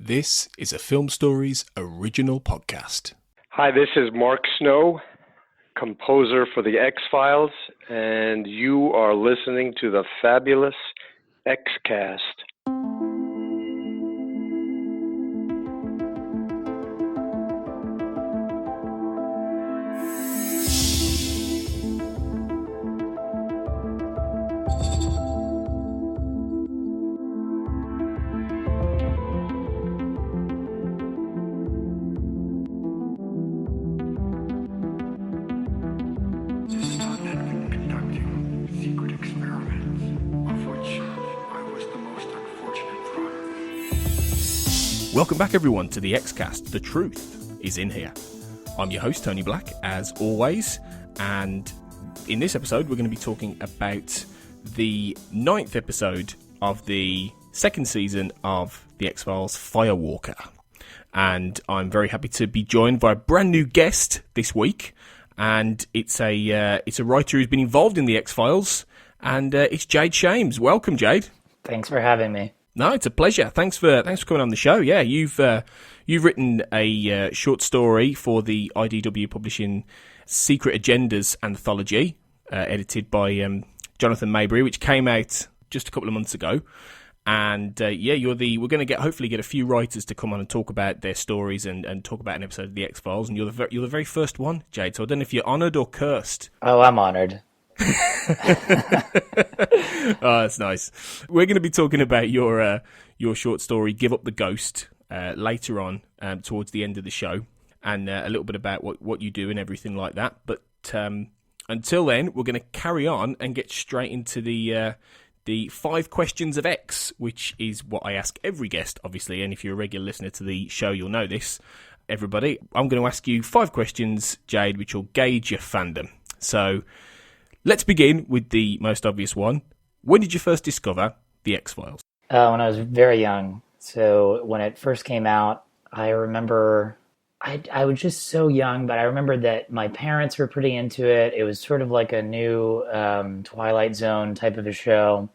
This is a Film Stories original podcast. Hi, this is Mark Snow, composer for the X-Files, and you are listening to the fabulous X-Cast. Welcome back, everyone, to the X-Cast. The truth is in here. I'm your host, Tony Black, as always, and in this episode, we're going to be talking about the 9th episode of the second season of the X-Files, Firewalker. And I'm very happy to be joined by a brand new guest this week, and it's a writer who's been involved in the X-Files, and it's Jade Shames. Welcome, Jade. Thanks for having me. No, it's a pleasure. Thanks for coming on the show. Yeah, you've written a short story for the IDW Publishing Secret Agendas anthology, edited by Jonathan Maybury, which came out just a couple of months ago. And we're going to hopefully get a few writers to come on and talk about their stories and talk about an episode of the X-Files. And you're the very first one, Jade. So I don't know if you're honoured or cursed. Oh, I'm honoured. Oh, that's nice. We're going to be talking about your short story, Give Up the Ghost, later on towards the end of the show, and a little bit about what you do and everything like that. But until then, we're going to carry on and get straight into the 5 questions of X, which is what I ask every guest, obviously. And if you're a regular listener to the show, you'll know this. Everybody, I'm going to ask you 5 questions, Jade, which will gauge your fandom. So let's begin with the most obvious one. When did you first discover the X-Files? When I was very young. So when it first came out, I remember I was just so young, but I remember that my parents were pretty into it. It was sort of like a new Twilight Zone type of a show.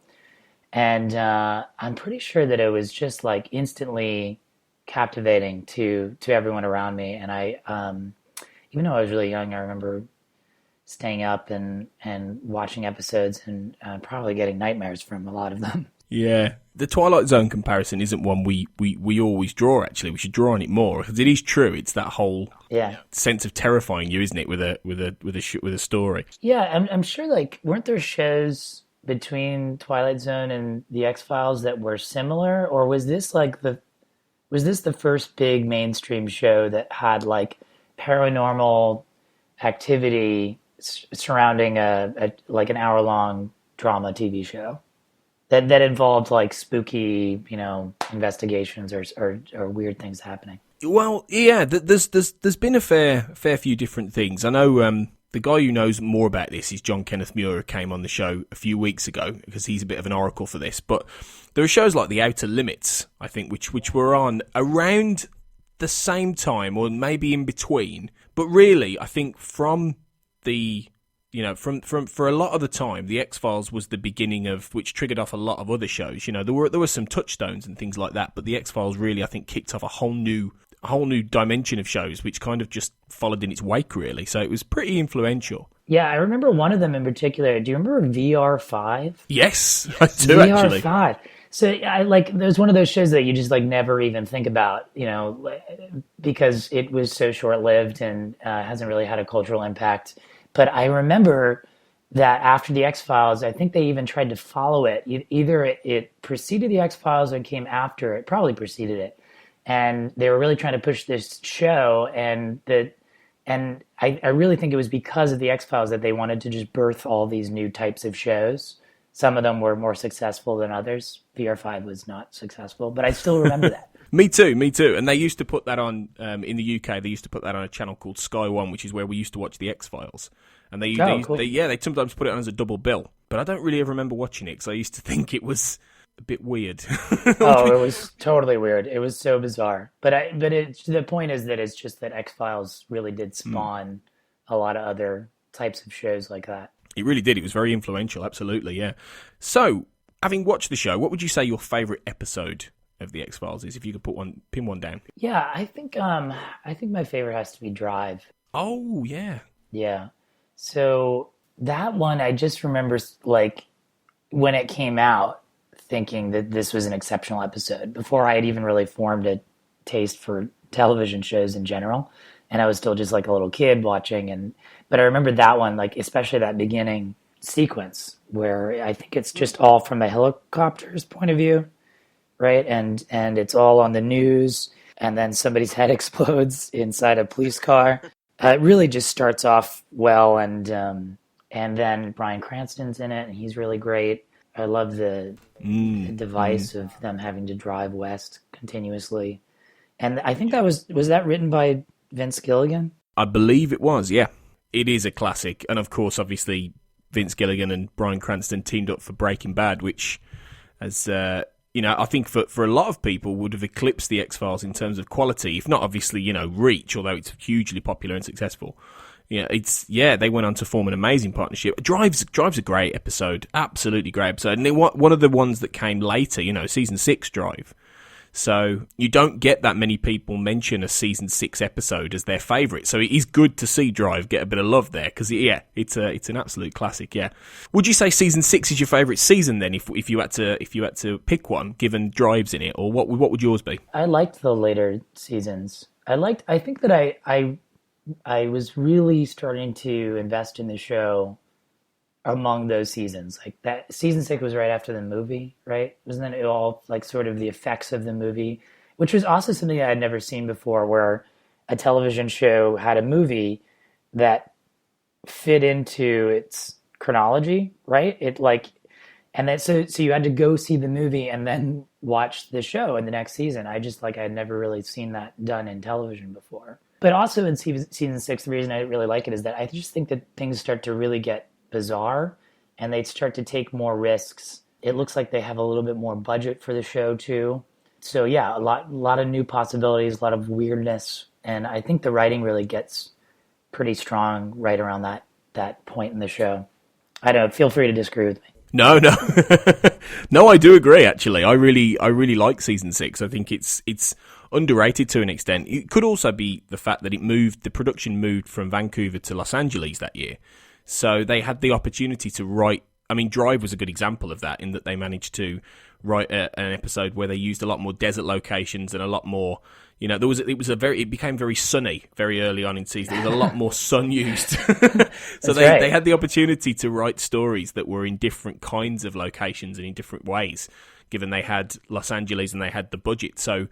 And I'm pretty sure that it was just like instantly captivating to everyone around me. And I, even though I was really young, I remember staying up and watching episodes and probably getting nightmares from a lot of them. Yeah, the Twilight Zone comparison isn't one we always draw, actually. We should draw on it more, because it is true. It's that whole sense of terrifying you, isn't it, with a story. Yeah, I'm sure, like, weren't there shows between Twilight Zone and the X-Files that were similar, or was this the first big mainstream show that had like paranormal activity surrounding a like an hour-long drama TV show that involved like spooky, investigations or weird things happening? Well, yeah, there's been a fair few different things. I know the guy who knows more about this is John Kenneth Muir, who came on the show a few weeks ago, because he's a bit of an oracle for this. But there are shows like The Outer Limits, I think, which were on around the same time or maybe in between. But really, I think from for a lot of the time, the X-Files was the beginning of, which triggered off a lot of other shows. There were some touchstones and things like that, but the X-Files really, I think, kicked off a whole new dimension of shows, which kind of just followed in its wake, really. So it was pretty influential. Yeah, I remember one of them in particular. Do you remember VR5? Yes, I do, actually. VR5. So it was one of those shows that you just like never even think about, because it was so short-lived and hasn't really had a cultural impact. But I remember that after the X-Files, I think they even tried to follow it. Either it preceded the X-Files or it came after it. Probably preceded it. And they were really trying to push this show, and I really think it was because of the X-Files that they wanted to just birth all these new types of shows. Some of them were more successful than others. VR5 was not successful, but I still remember that. Me too. And they used to put that on, in the UK, they used to put that on a channel called Sky One, which is where we used to watch the X-Files. And they sometimes put it on as a double bill. But I don't really ever remember watching it, because I used to think it was a bit weird. Oh, it was totally weird. It was so bizarre. But the point is that it's just that X-Files really did spawn a lot of other types of shows like that. It really did. It was very influential, absolutely, yeah. So, having watched the show, what would you say your favourite episode of the X-Files is, if you could pin one down. Yeah, I think my favorite has to be Drive. Oh, yeah. Yeah. So that one, I just remember like when it came out, thinking that this was an exceptional episode before I had even really formed a taste for television shows in general. And I was still just like a little kid watching. But I remember that one, like especially that beginning sequence where I think it's just all from the helicopter's point of view, right? And it's all on the news, and then somebody's head explodes inside a police car. It really just starts off well, and then Bryan Cranston's in it, and he's really great. I love the device of them having to drive west continuously. And I think that was that written by Vince Gilligan? I believe it was, yeah. It is a classic. And of course, obviously, Vince Gilligan and Bryan Cranston teamed up for Breaking Bad, which, as I think for a lot of people would have eclipsed the X-Files in terms of quality, if not obviously, reach, although it's hugely popular and successful. They went on to form an amazing partnership. Drive's a great episode, absolutely great episode. And one of the ones that came later, season 6 Drive. So you don't get that many people mention a season 6 episode as their favourite. So it is good to see Drive get a bit of love there, because it's an absolute classic. Yeah, would you say season 6 is your favourite season then, if you had to pick one, given Drive's in it, or what would yours be? I liked the later seasons. I think that I was really starting to invest in the show among those seasons. Like that season 6 was right after the movie, right? Wasn't it all like sort of the effects of the movie, which was also something I had never seen before, where a television show had a movie that fit into its chronology, right? So you had to go see the movie and then watch the show in the next season. I had never really seen that done in television before. But also in season 6, the reason I really like it is that I just think that things start to really get bizarre, and they start to take more risks. It looks like they have a little bit more budget for the show too. So yeah, a lot of new possibilities, a lot of weirdness, and I think the writing really gets pretty strong right around that point in the show. I don't know, feel free to disagree with me. No. No, I do agree, actually. I really like season 6. I think it's underrated to an extent. It could also be the fact that the production moved from Vancouver to Los Angeles that year. So they had the opportunity to write. I mean, Drive was a good example of that, in that they managed to write an episode where they used a lot more desert locations and a lot more. It became very sunny very early on in season. There was a lot more sun used. So they had the opportunity to write stories that were in different kinds of locations and in different ways, given they had Los Angeles and they had the budget. So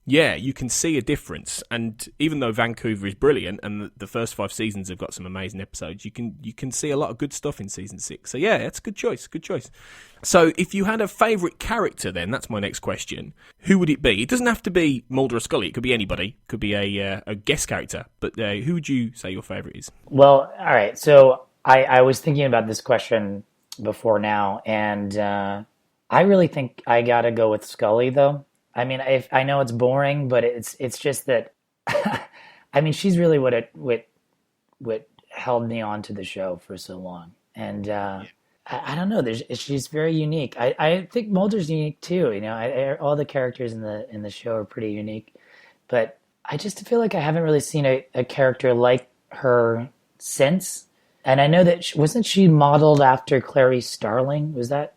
yeah, you can see a difference. And even though Vancouver is brilliant and the first 5 seasons have got some amazing episodes, you can see a lot of good stuff in season 6. So yeah, that's a good choice. Good choice. So if you had a favourite character, then that's my next question. Who would it be? It doesn't have to be Mulder or Scully. It could be anybody. It could be a guest character. But who would you say your favourite is? Well, all right. So I was thinking about this question before now, and I really think I got to go with Scully, though. I mean, I know it's boring, but it's just that. I mean, she's really what held me on to the show for so long, and I don't know. She's very unique. I think Mulder's unique too. All the characters in the show are pretty unique, but I just feel like I haven't really seen a character like her since. And I know that wasn't she modeled after Clarice Starling? Is that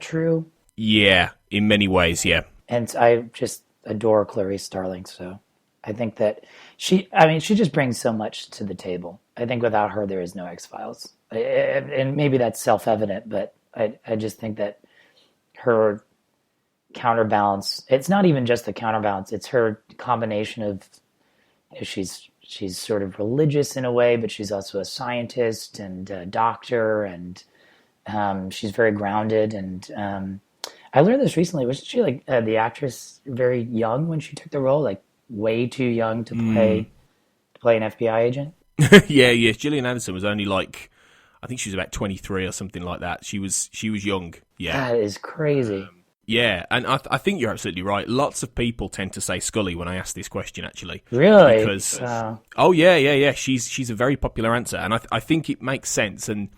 true? Yeah, in many ways, yeah. And I just adore Clarice Starling, so I think that she just brings so much to the table. I think without her, there is no X-Files. And maybe that's self-evident, but I just think that her counterbalance, it's not even just the counterbalance, it's her combination of, she's sort of religious in a way, but she's also a scientist and a doctor, and she's very grounded. And I learned this recently. Wasn't she the actress very young when she took the role? Like way too young to play an FBI agent? Yeah. Gillian Anderson was only I think she was about 23 or something like that. She was young. Yeah. That is crazy. Yeah, and I think you're absolutely right. Lots of people tend to say Scully when I ask this question, actually. Really? Because yeah. She's a very popular answer, and I think it makes sense. And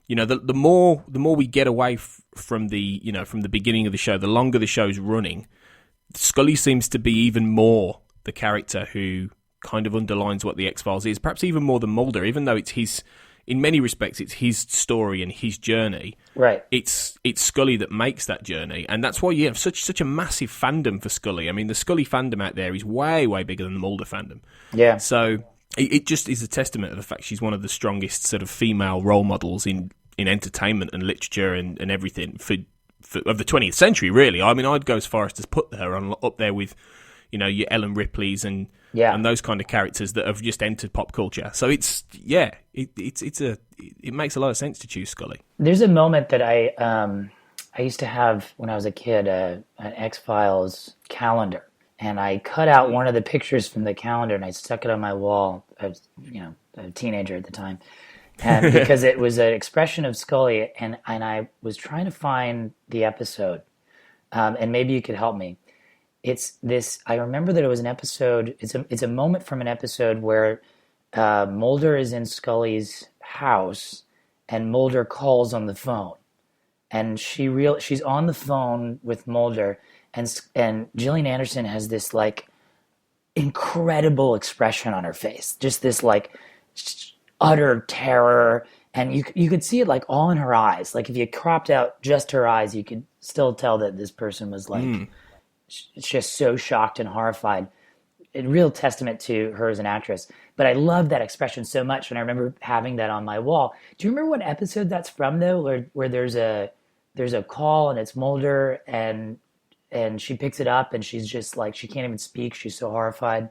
the more we get away from the beginning of the show, the longer the show's running, Scully seems to be even more the character who kind of underlines what the X-Files is, perhaps even more than Mulder, even though it's his, in many respects, it's his story and his journey. Right. It's Scully that makes that journey, and that's why you have such a massive fandom for Scully. I mean, the Scully fandom out there is way, way bigger than the Mulder fandom. Yeah. So it just is a testament of the fact she's one of the strongest sort of female role models in entertainment and literature and everything for of the 20th century, really. I mean, I'd go as far as to put her up there with, you know, your Ellen Ripleys and those kind of characters that have just entered pop culture. So it makes a lot of sense to choose Scully. There's a moment that I used to have when I was a kid, an X-Files calendar, and I cut out one of the pictures from the calendar and I stuck it on my wall. I was, a teenager at the time. And because it was an expression of Scully, and I was trying to find the episode, and maybe you could help me. It's this. I remember that it was an episode. It's a moment from an episode where Mulder is in Scully's house, and Mulder calls on the phone, and she's on the phone with Mulder, and Gillian Anderson has this like incredible expression on her face, just this like utter terror, and you could see it like all in her eyes. Like if you cropped out just her eyes, you could still tell that this person was like just so shocked and horrified. A real testament to her as an actress. But I love that expression so much, and I remember having that on my wall. Do you remember what episode that's from though, where there's a call and it's Mulder and she picks it up and she's just like, she can't even speak. She's so horrified.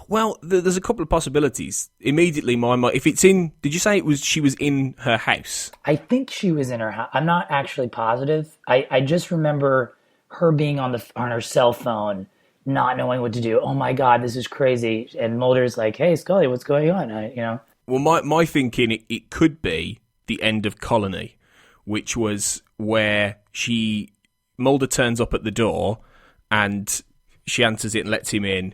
Well, there's a couple of possibilities. Immediately, my mind, if it's in, did you say she was in her house? I think she was in her house. I'm not actually positive. I just remember her being on her cell phone, not knowing what to do. Oh my God, this is crazy. And Mulder's like, hey, Scully, what's going on? Well, my thinking, it could be the end of Colony, which was where Mulder turns up at the door and she answers it and lets him in,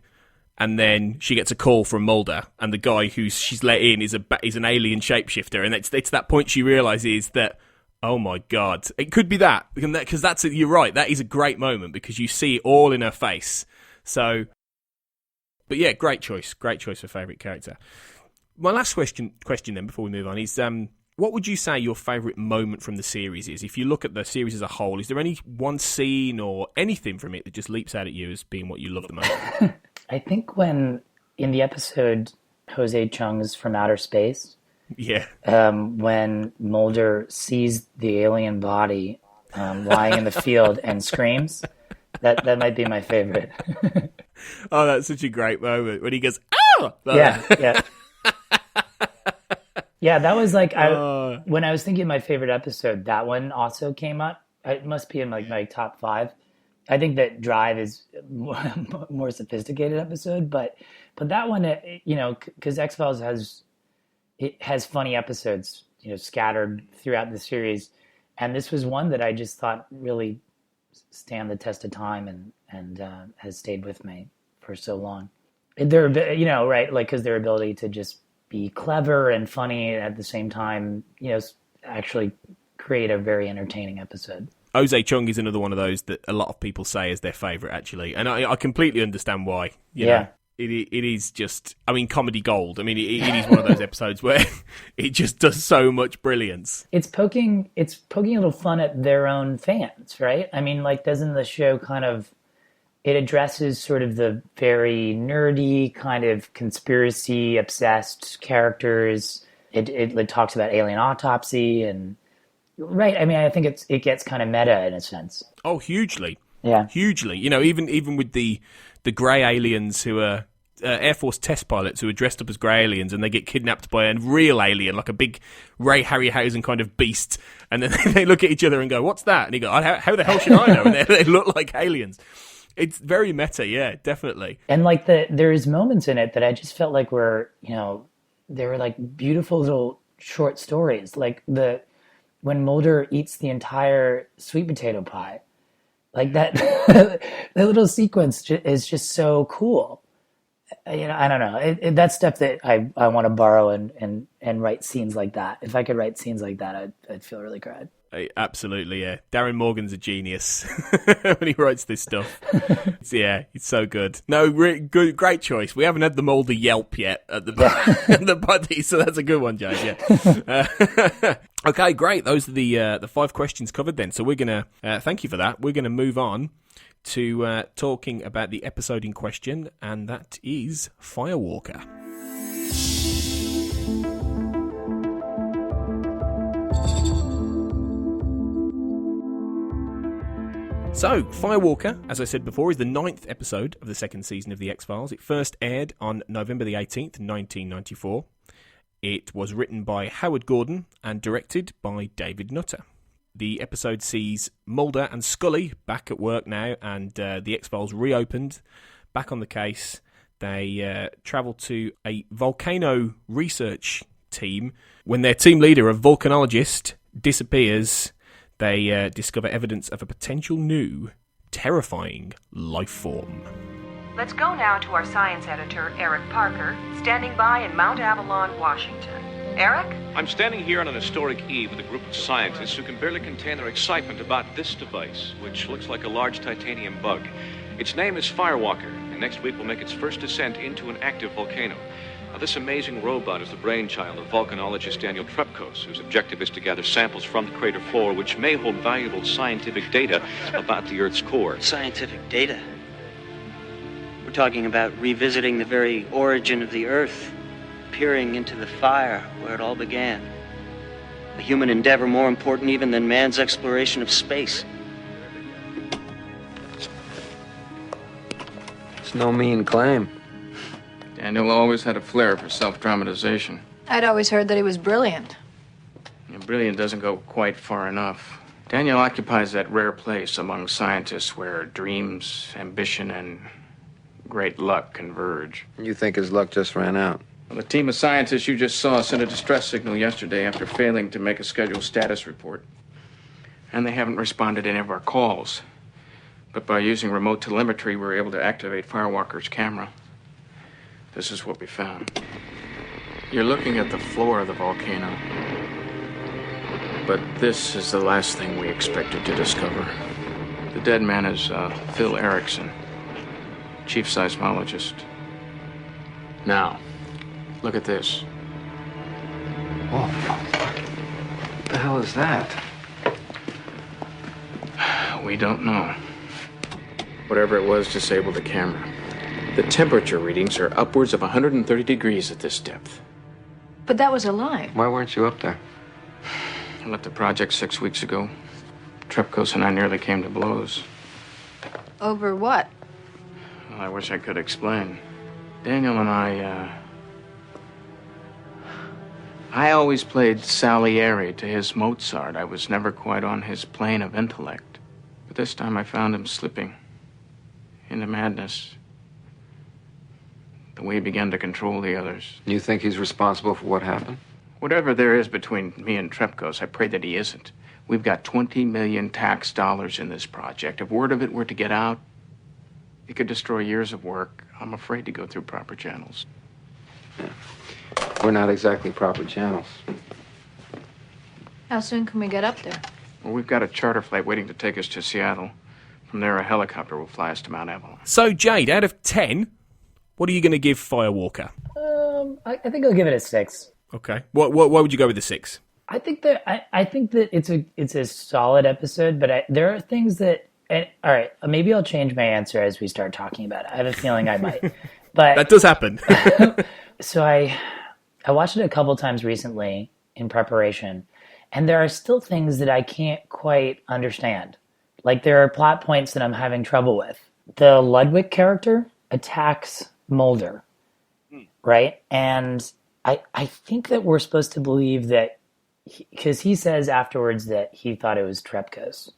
and then she gets a call from Mulder, and the guy who she's let in is an alien shapeshifter, and it's that point she realises that, oh my God, it could be that, because you're right, that is a great moment because you see it all in her face. So, but yeah, great choice for favourite character. My last question then before we move on is, what would you say your favourite moment from the series is? If you look at the series as a whole, is there any one scene or anything from it that just leaps out at you as being what you love the most? I think when, in the episode Jose Chung's From Outer Space, when Mulder sees the alien body lying in the field and screams, that might be my favorite. Oh, that's such a great moment when he goes, "Oh!" Yeah. Yeah, that was like, when I was thinking of my favorite episode, that one also came up. It must be in like my top 5. I think that Drive is more sophisticated episode, but that one, because X-Files has funny episodes, scattered throughout the series, and this was one that I just thought really stand the test of time and has stayed with me for so long. Their, right, like because their ability to just be clever and funny at the same time, actually create a very entertaining episode. Jose Chung is another one of those that a lot of people say is their favourite, actually. And I completely understand why. You know, it is just, comedy gold. It is one of those episodes where it just does so much brilliance. It's poking a little fun at their own fans, right? Doesn't the show kind of, it addresses sort of the very nerdy kind of conspiracy obsessed characters. It talks about alien autopsy and right. I think it gets kind of meta in a sense. Oh, hugely. Yeah, hugely. Even with the grey aliens who are Air Force test pilots who are dressed up as grey aliens, and they get kidnapped by a real alien, like a big Ray Harryhausen kind of beast, and then they look at each other and go, "What's that?" And you go, "How the hell should I know?" And they look like aliens. It's very meta, yeah, definitely. And there's moments in it that I just felt like they were like beautiful little short stories. Like when Mulder eats the entire sweet potato pie, like that, the little sequence is just so cool. I don't know. That's stuff that I want to borrow and write scenes like that. If I could write scenes like that, I'd feel really great. Absolutely, yeah. Darren Morgan's a genius when he writes this stuff. It's so good. No, good, great choice. We haven't had the Mulder yelp yet at the the buddy, so that's a good one, Jade. Yeah. Okay, great. Those are the 5 questions covered then. So we're gonna thank you for that. We're gonna move on to talking about the episode in question, and that is Firewalker. So, Firewalker, as I said before, is the 9th episode of the 2nd season of The X-Files. It first aired on November the 18th, 1994. It was written by Howard Gordon and directed by David Nutter. The episode sees Mulder and Scully back at work now, and The X-Files reopened, back on the case. They travel to a volcano research team. When their team leader, a volcanologist, disappears, they discover evidence of a potential new, terrifying life form. Let's go now to our science editor, Eric Parker, standing by in Mount Avalon, Washington. Eric? I'm standing here on an historic eve with a group of scientists who can barely contain their excitement about this device, which looks like a large titanium bug. Its name is Firewalker, and next week will make its first descent into an active volcano. Now, this amazing robot is the brainchild of volcanologist Daniel Trepkos, whose objective is to gather samples from the crater floor, which may hold valuable scientific data about the Earth's core. Scientific data? We're talking about revisiting the very origin of the Earth, peering into the fire where it all began. A human endeavor more important even than man's exploration of space. It's no mean claim. Daniel always had a flair for self-dramatization. I'd always heard that he was brilliant. And brilliant doesn't go quite far enough. Daniel occupies that rare place among scientists where dreams, ambition, and great luck converge. You think his luck just ran out? Well, the team of scientists you just saw sent a distress signal yesterday after failing to make a scheduled status report. And they haven't responded to any of our calls. But by using remote telemetry, we were able to activate Firewalker's camera. This is what we found. You're looking at the floor of the volcano. But this is the last thing we expected to discover. The dead man is Phil Erickson, chief seismologist. Now, look at this. Whoa. What the hell is that? We don't know. Whatever it was disabled the camera. The temperature readings are upwards of 130 degrees at this depth. But that was a lie. Why weren't you up there? I left the project 6 weeks ago. Trepkos and I nearly came to blows. Over what? Well, I wish I could explain. Daniel and I always played Salieri to his Mozart. I was never quite on his plane of intellect. But this time I found him slipping into madness. The way he began to control the others. You think he's responsible for what happened? Whatever there is between me and Trepkos, I pray that he isn't. We've got 20 million tax dollars in this project. If word of it were to get out, it could destroy years of work. I'm afraid to go through proper channels. Yeah. We're not exactly proper channels. How soon can we get up there? Well, we've got a charter flight waiting to take us to Seattle. From there, a helicopter will fly us to Mount Avalon. So, Jade, out of 10, what are you going to give Firewalker? I think I'll give it a 6. Okay. Why would you go with the 6? I think that it's a solid episode, but there are things that. And, all right, maybe I'll change my answer as we start talking about it. I have a feeling I might, but that does happen. So I watched it a couple times recently in preparation, and there are still things that I can't quite understand. Like there are plot points that I'm having trouble with. The Ludwig character attacks Mulder, right? And I think that we're supposed to believe that because he says afterwards that he thought it was Trepkos.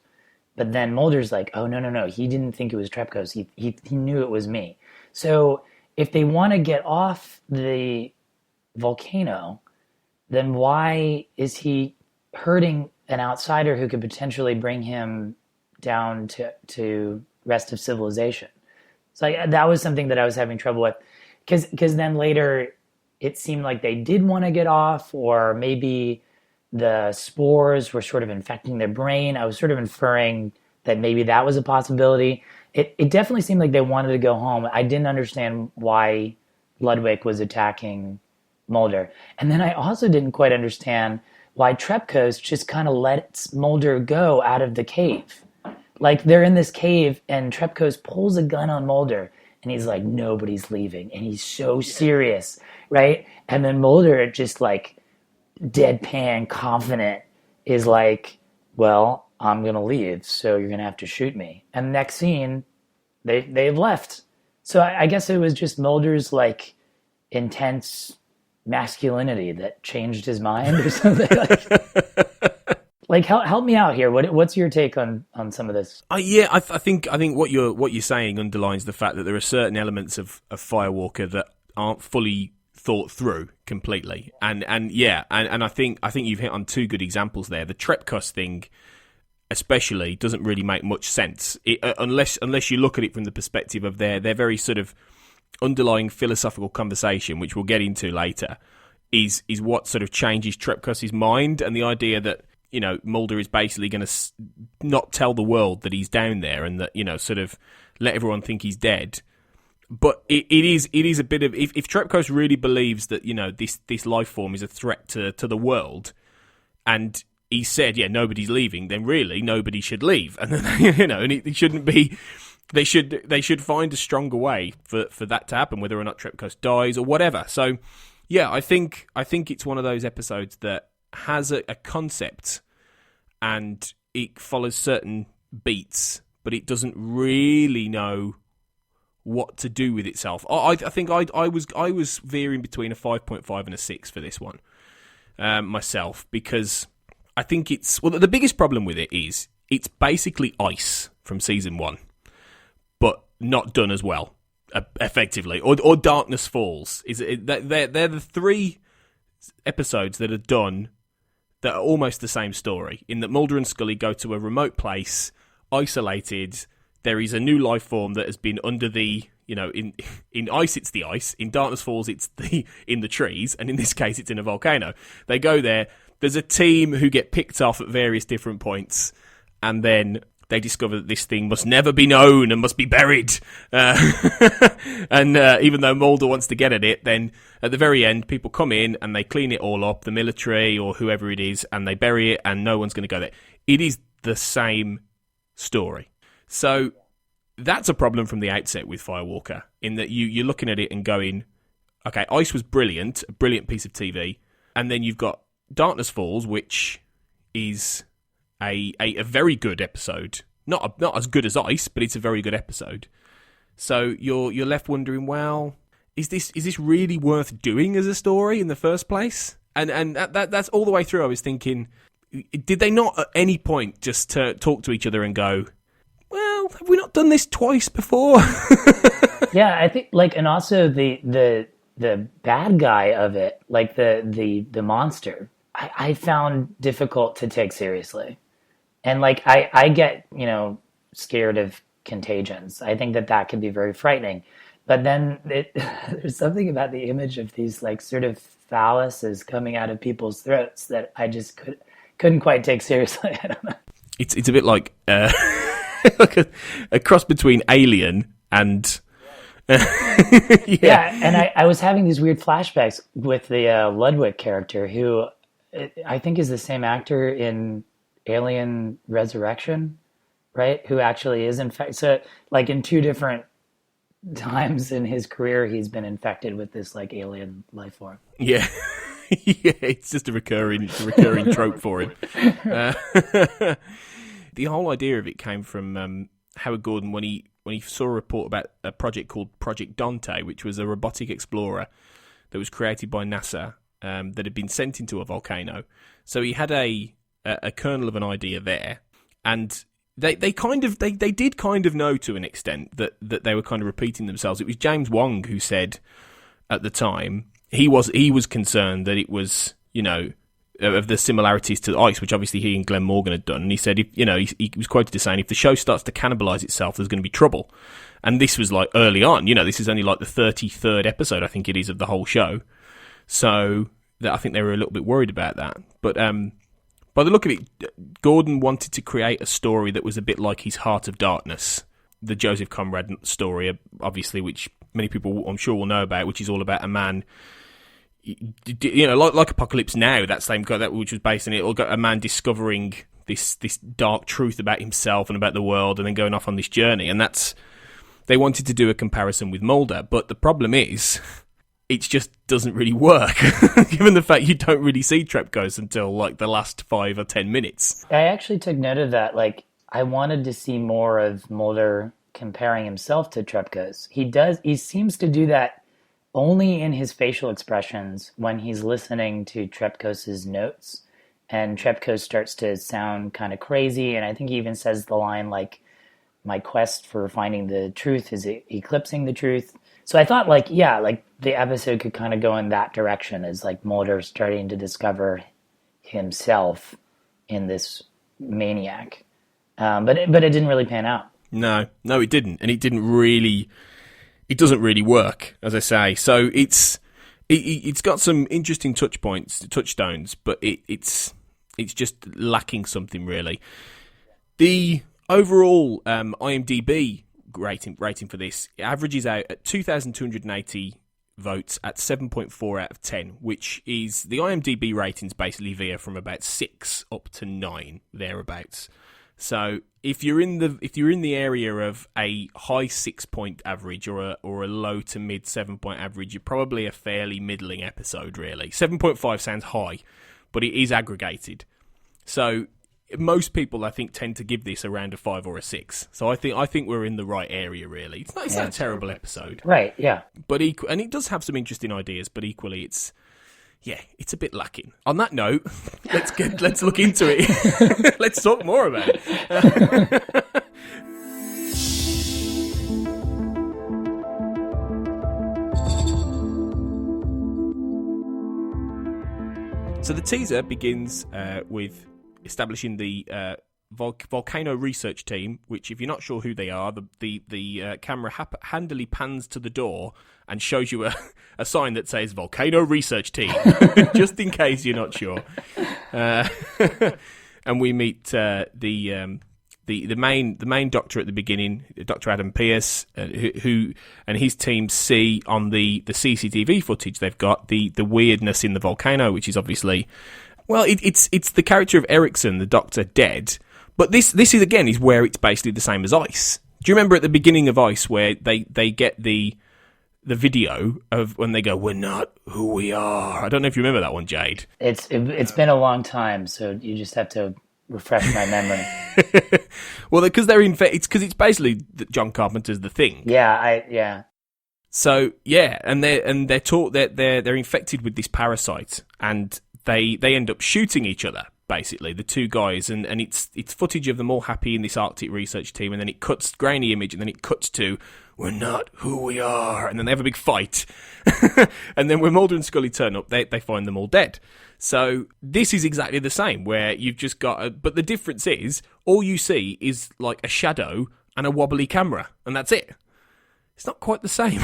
But then Mulder's like, oh, no. He didn't think it was Trepkos. He knew it was me. So if they want to get off the volcano, then why is he hurting an outsider who could potentially bring him down to rest of civilization? So that was something that I was having trouble with. Because then later it seemed like they did want to get off, or maybe the spores were sort of infecting their brain. I was sort of inferring that maybe that was a possibility. It definitely seemed like they wanted to go home. I didn't understand why Ludwig was attacking Mulder. And then I also didn't quite understand why Trepkos just kind of lets Mulder go out of the cave. Like, they're in this cave and Trepkos pulls a gun on Mulder and he's like, nobody's leaving. And he's so serious, right? And then Mulder, just like deadpan, confident, is like, well, I'm going to leave, so you're going to have to shoot me. And next scene, they've left. So I guess it was just Mulder's like intense masculinity that changed his mind or something. Like help me out here. What's your take on some of this? Yeah, I think what you're saying underlines the fact that there are certain elements of Firewalker that aren't fully thought through completely, and I think you've hit on two good examples there. The Trepkos thing, especially, doesn't really make much sense unless you look at it from the perspective of their very sort of underlying philosophical conversation, which we'll get into later, is what sort of changes Trepkos' mind, and the idea that, you know, Mulder is basically going to not tell the world that he's down there, and that, you know, sort of let everyone think he's dead. But it is a bit of, if Trepkos really believes that, you know, this life form is a threat to the world, and he said, yeah, nobody's leaving, then really nobody should leave, and then, you know, and it shouldn't be. They should find a stronger way for that to happen, whether or not Trepkos dies or whatever. So, yeah, I think it's one of those episodes that has a concept and it follows certain beats, but it doesn't really know what to do with itself. I think I was veering between a 5.5 and a 6 for this one myself, because I think the biggest problem with it is it's basically Ice from season 1, but not done as well, effectively, or Darkness Falls. They're the three episodes that are done that are almost the same story, in that Mulder and Scully go to a remote place, isolated. There is a new life form that has been under the, you know, in Ice it's the ice, in Darkness Falls it's in the trees, and in this case it's in a volcano. They go there. There's a team who get picked off at various different points, and then they discover that this thing must never be known and must be buried. And even though Mulder wants to get at it, then at the very end, people come in and they clean it all up, the military or whoever it is, and they bury it, and no one's going to go there. It is the same story. So that's a problem from the outset with Firewalker, in that you're looking at it and going, okay, Ice was brilliant, a brilliant piece of TV, and then you've got Darkness Falls, which is a very good episode. Not as good as Ice, but it's a very good episode. So you're left wondering, well, is this really worth doing as a story in the first place? And that's all the way through. I was thinking, did they not at any point just talk to each other and go, well, have we not done this twice before? Yeah, I think, like, and also the bad guy of it, like the monster, I found difficult to take seriously. And like, I get, you know, scared of contagions. I think that can be very frightening. But then there's something about the image of these like sort of phalluses coming out of people's throats that I just couldn't quite take seriously. I don't know. It's a bit like like a cross between Alien and yeah. And I was having these weird flashbacks with the Ludwig character, who I think is the same actor in Alien Resurrection, right? Who actually is infected. So like in two different times in his career, he's been infected with this like alien life form. Yeah. Yeah, it's just a recurring trope for him. The whole idea of it came from Howard Gordon when he saw a report about a project called Project Dante, which was a robotic explorer that was created by NASA that had been sent into a volcano. So he had a kernel of an idea there, and they did kind of know to an extent that they were kind of repeating themselves. It was James Wong who said at the time he was concerned that it was, you know, of the similarities to Ice, which obviously he and Glenn Morgan had done. And he said, he was quoted as saying, if the show starts to cannibalize itself, there's going to be trouble. And this was like early on, you know, this is only like the 33rd episode, I think it is, of the whole show. So I think they were a little bit worried about that. But by the look of it, Gordon wanted to create a story that was a bit like his Heart of Darkness, the Joseph Conrad story, obviously, which many people, I'm sure, will know about, which is all about a man, like Apocalypse Now, that same guy, that which was based on it, or a man discovering this dark truth about himself and about the world, and then going off on this journey. And they wanted to do a comparison with Mulder, but the problem is, it just doesn't really work, given the fact you don't really see Trepkos until like the last 5 or 10 minutes. I actually took note of that. Like, I wanted to see more of Mulder comparing himself to Trepkos. He seems to do that only in his facial expressions when he's listening to Trepkos' notes, and Trepkos starts to sound kind of crazy, and I think he even says the line like, "My quest for finding the truth is eclipsing the truth." So I thought, like, yeah, like the episode could kind of go in that direction, as like Mulder starting to discover himself in this maniac. But it didn't really pan out. No, it didn't, and it doesn't really work, as I say. So it's got some interesting touchstones, but it's just lacking something really. The overall IMDb rating for this averages out at 2,280 votes at 7.4 out of 10, which is the IMDb ratings basically veer from about 6 up to 9 thereabouts. So if you're in the area of a high 6-point average or a low to mid 7-point average, you're probably a fairly middling episode really. 7.5 sounds high, but it is aggregated. So most people, I think, tend to give this around a 5 or a 6. So I think we're in the right area, really. It's not a terrible episode, right? Yeah, but and it does have some interesting ideas, but equally, it's a bit lacking. On that note, let's look into it. Let's talk more about it. So the teaser begins with establishing the volcano research team, which, if you're not sure who they are, the camera handily pans to the door and shows you a sign that says volcano research team, just in case you're not sure. And we meet the main doctor at the beginning, Dr. Adam Pierce, who and his team see on the CCTV footage they've got the weirdness in the volcano, which is obviously, well, it's the character of Erickson, the Doctor, dead. But this is where it's basically the same as Ice. Do you remember at the beginning of Ice where they get the video of when they go, "We're not who we are"? I don't know if you remember that one, Jade. It's been a long time, so you just have to refresh my memory. Well, because it's basically John Carpenter's The Thing. Yeah. So yeah, and they're taught that they're infected with this parasite, and they end up shooting each other. Basically, the two guys, and it's footage of them all happy in this Arctic research team, and then it cuts, grainy image, and then it cuts to, "We're not who we are," and then they have a big fight. And then when Mulder and Scully turn up, they find them all dead. So this is exactly the same, where you've just got but the difference is, all you see is like a shadow and a wobbly camera, and that's it. It's not quite the same.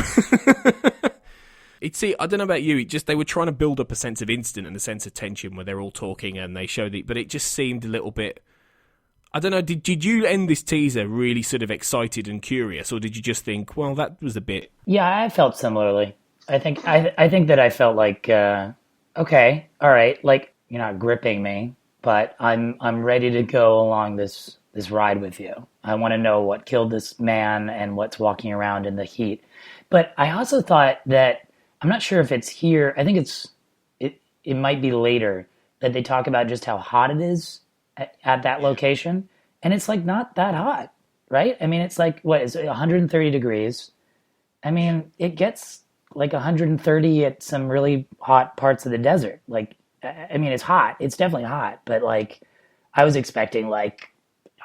I don't know about you, they were trying to build up a sense of instant and a sense of tension where they're all talking and they show but it just seemed a little bit, I don't know, did you end this teaser really sort of excited and curious, or did you just think, well, that was a bit... Yeah, I felt similarly. I think that I felt like, okay, all right, like, you're not gripping me, but I'm ready to go along this ride with you. I want to know what killed this man and what's walking around in the heat. But I also thought that, I'm not sure if it's here. I think it might be later that they talk about just how hot it is at that location. And it's like not that hot, right? I mean, it's like, what is it, 130 degrees? I mean, it gets like 130 at some really hot parts of the desert. Like, I mean, it's hot. It's definitely hot. But like, I was expecting like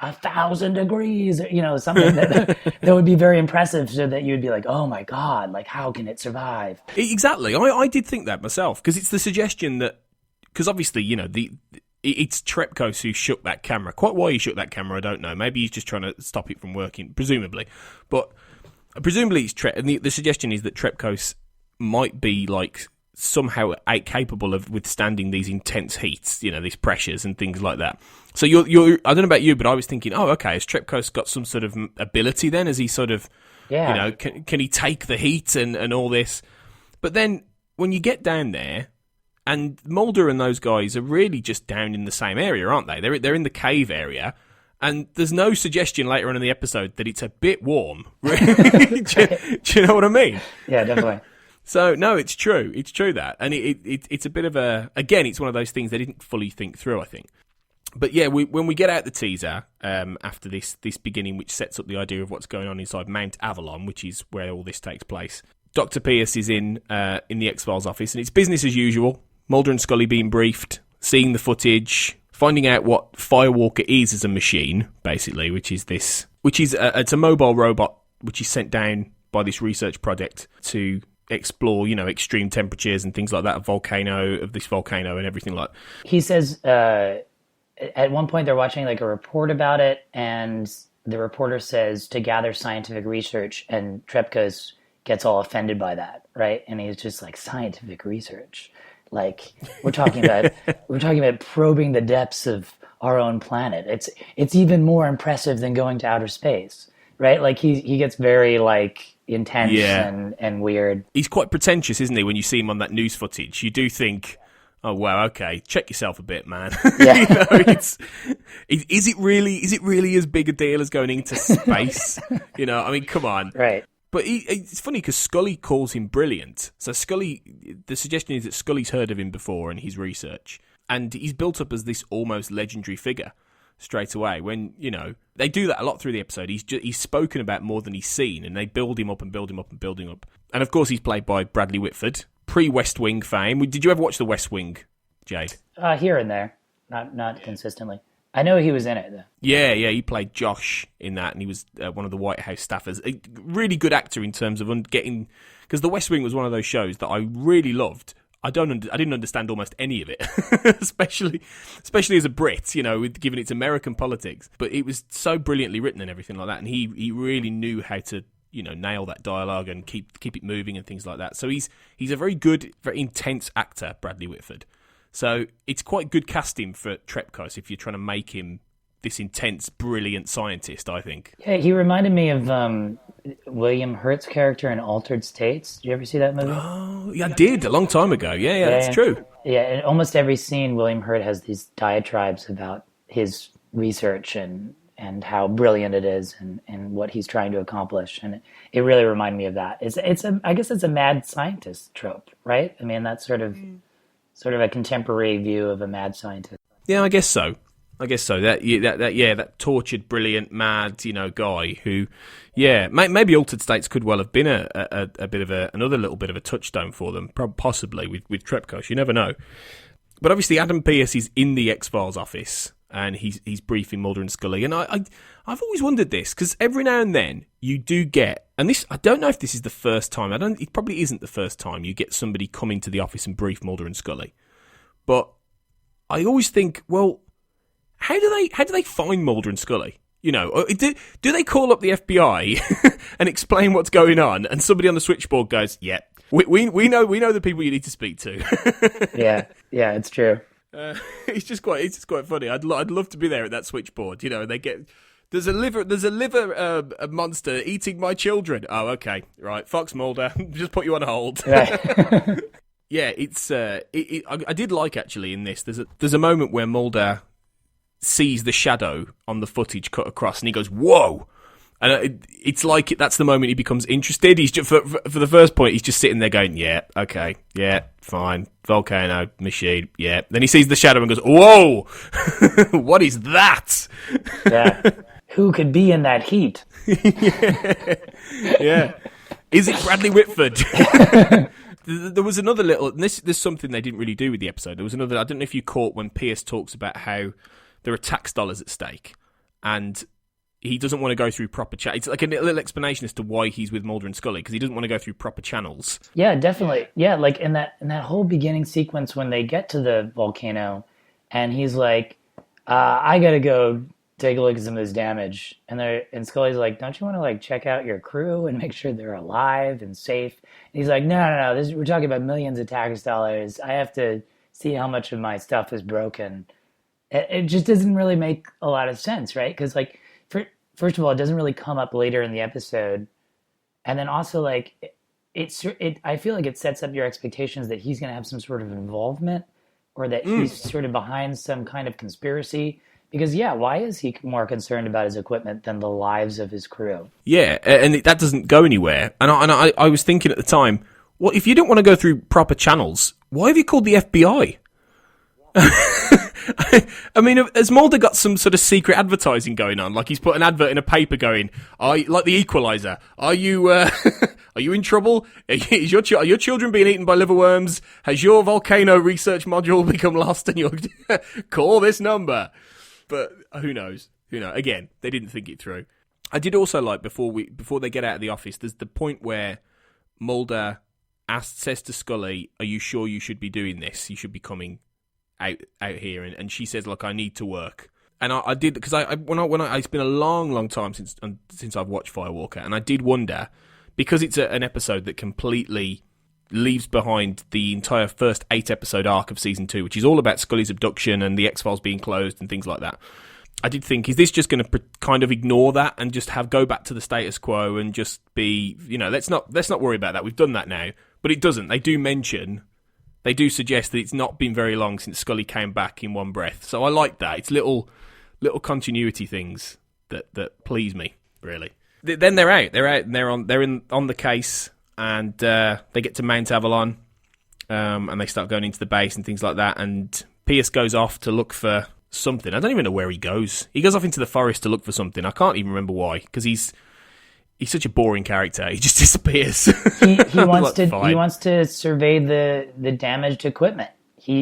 1,000 degrees, something that would be very impressive, so that you'd be like, oh my God, like how can it survive? Exactly. I did think that myself, because it's the suggestion that, because obviously, it's Trepkos who shook that camera. Quite why he shook that camera, I don't know. Maybe he's just trying to stop it from working, presumably. But presumably it's and the suggestion is that Trepkos might be like somehow capable of withstanding these intense heats, these pressures and things like that. So you're I don't know about you, but I was thinking, oh, okay, has Trepkos got some sort of ability then? Has he sort of, can he take the heat and all this? But then when you get down there, and Mulder and those guys are really just down in the same area, aren't they? They're in the cave area, and there's no suggestion later on in the episode that it's a bit warm. do you know what I mean? Yeah, definitely. So, no, it's true. It's true that. And it's a bit of a... Again, it's one of those things they didn't fully think through, I think. But yeah, when we get out the teaser, after this beginning, which sets up the idea of what's going on inside Mount Avalon, which is where all this takes place, Dr. Pierce is in the X-Files office, and it's business as usual. Mulder and Scully being briefed, seeing the footage, finding out what Firewalker is as a machine, basically, it's a mobile robot which is sent down by this research project to explore, extreme temperatures and things like that of this volcano and everything like that. He says at one point they're watching like a report about it, and the reporter says to gather scientific research, and Trepkos gets all offended by that, right? And he's just like, scientific research? Like, we're talking about probing the depths of our own planet. It's even more impressive than going to outer space, right? Like he gets very like intense and weird. He's quite pretentious, isn't he? When you see him on that news footage, you do think, oh wow, okay, check yourself a bit, man. Yeah. Is it really as big a deal as going into space? I mean, come on, right? But it's funny because Scully calls him brilliant. So the suggestion is that Scully's heard of him before in his research, and he's built up as this almost legendary figure straight away. When they do that a lot through the episode. He's spoken about more than he's seen, and they build him up and build him up and build him up. And of course, he's played by Bradley Whitford, pre-West Wing fame. Did you ever watch The West Wing, Jade? Here and there, not consistently. I know he was in it, though. Yeah, he played Josh in that, and he was one of the White House staffers. A really good actor in terms of getting... Because The West Wing was one of those shows that I really loved. I didn't understand almost any of it, especially as a Brit, given its American politics. But it was so brilliantly written and everything like that, and he really knew how to nail that dialogue and keep it moving and things like that. So he's a very good, very intense actor, Bradley Whitford. So it's quite good casting for Trepkos if you're trying to make him this intense, brilliant scientist, I think. Yeah, he reminded me of William Hurt's character in Altered States. Did you ever see that movie? Oh, yeah, I did, a long time ago. Yeah, that's true. Yeah, in almost every scene, William Hurt has these diatribes about his research and how brilliant it is and what he's trying to accomplish. And it really reminded me of that. I guess it's a mad scientist trope, right? I mean, that's sort of a contemporary view of a mad scientist. Yeah, I guess so. That tortured, brilliant, mad, guy who, maybe Altered States could well have been a bit of another little bit of a touchstone for them, possibly with Trepkos. You never know. But obviously, Adam Pearce is in the X-Files office, and he's briefing Mulder and Scully. And I've always wondered this, because every now and then you do get, and this, I don't know if this is the first time. It probably isn't the first time you get somebody come into the office and brief Mulder and Scully. But I always think, well, how do they find Mulder and Scully? Do they call up the FBI and explain what's going on, and somebody on the switchboard goes, "Yeah, we know the people you need to speak to." yeah, it's true. It's just quite funny. I'd love to be there at that switchboard. They get there's a liver monster eating my children. Oh, okay, right. Fox Mulder, just put you on hold. Right. Yeah, it's I did like actually in this. There's a moment where Mulder sees the shadow on the footage cut across, and he goes, "Whoa!" And it's like that's the moment he becomes interested. He's just, for the first point, he's just sitting there going, "Yeah, okay, yeah, fine, volcano machine, yeah." Then he sees the shadow and goes, "Whoa, what is that?" Yeah, who could be in that heat? Yeah, is it Bradley Whitford? There was another little. This is something they didn't really do with the episode. There was another. I don't know if you caught when Pierce talks about how there are tax dollars at stake, and he doesn't want to go through proper channels. It's like a little explanation as to why he's with Mulder and Scully, because he doesn't want to go through proper channels. Yeah, definitely. Yeah, like in that whole beginning sequence when they get to the volcano, and he's like, "I gotta go take a look at some of this damage. And Scully's like, don't you want to like check out your crew and make sure they're alive and safe? And he's like, no. We're talking about millions of tax dollars. I have to see how much of my stuff is broken. It just doesn't really make a lot of sense, right? Because like, first of all, it doesn't really come up later in the episode. And then also like, I feel like it sets up your expectations that he's going to have some sort of involvement or that he's sort of behind some kind of conspiracy. Because, why is he more concerned about his equipment than the lives of his crew? Yeah, and that doesn't go anywhere. And I was thinking at the time, well, if you don't want to go through proper channels, why have you called the FBI? I mean, has Mulder got some sort of secret advertising going on? Like he's put an advert in a paper going, like the Equalizer, are you in trouble? Are your children being eaten by liverworms? Has your volcano research module become lost and you'll call this number? But who knows? Again, they didn't think it through. I did also like before they get out of the office, there's the point where Mulder says to Scully, "Are you sure you should be doing this? You should be coming out here." And she says, "Look, I need to work." And I did because it's been a long time since I've watched Firewalker, and I did wonder because it's an episode that completely leaves behind the entire first 8-episode arc of season 2, which is all about Scully's abduction and the X-Files being closed and things like that. I did think, is this just going to kind of ignore that and just go back to the status quo and just be, let's not worry about that. We've done that now. But it doesn't. They do suggest that it's not been very long since Scully came back in one breath. So I like that. It's little continuity things that please me, really. Then they're out. They're on the case. And they get to Mount Avalon, and they start going into the base and things like that. And Pierce goes off to look for something. I don't even know where he goes. He goes off into the forest to look for something. I can't even remember why, because he's such a boring character. He just disappears. He wants to survey the damaged equipment.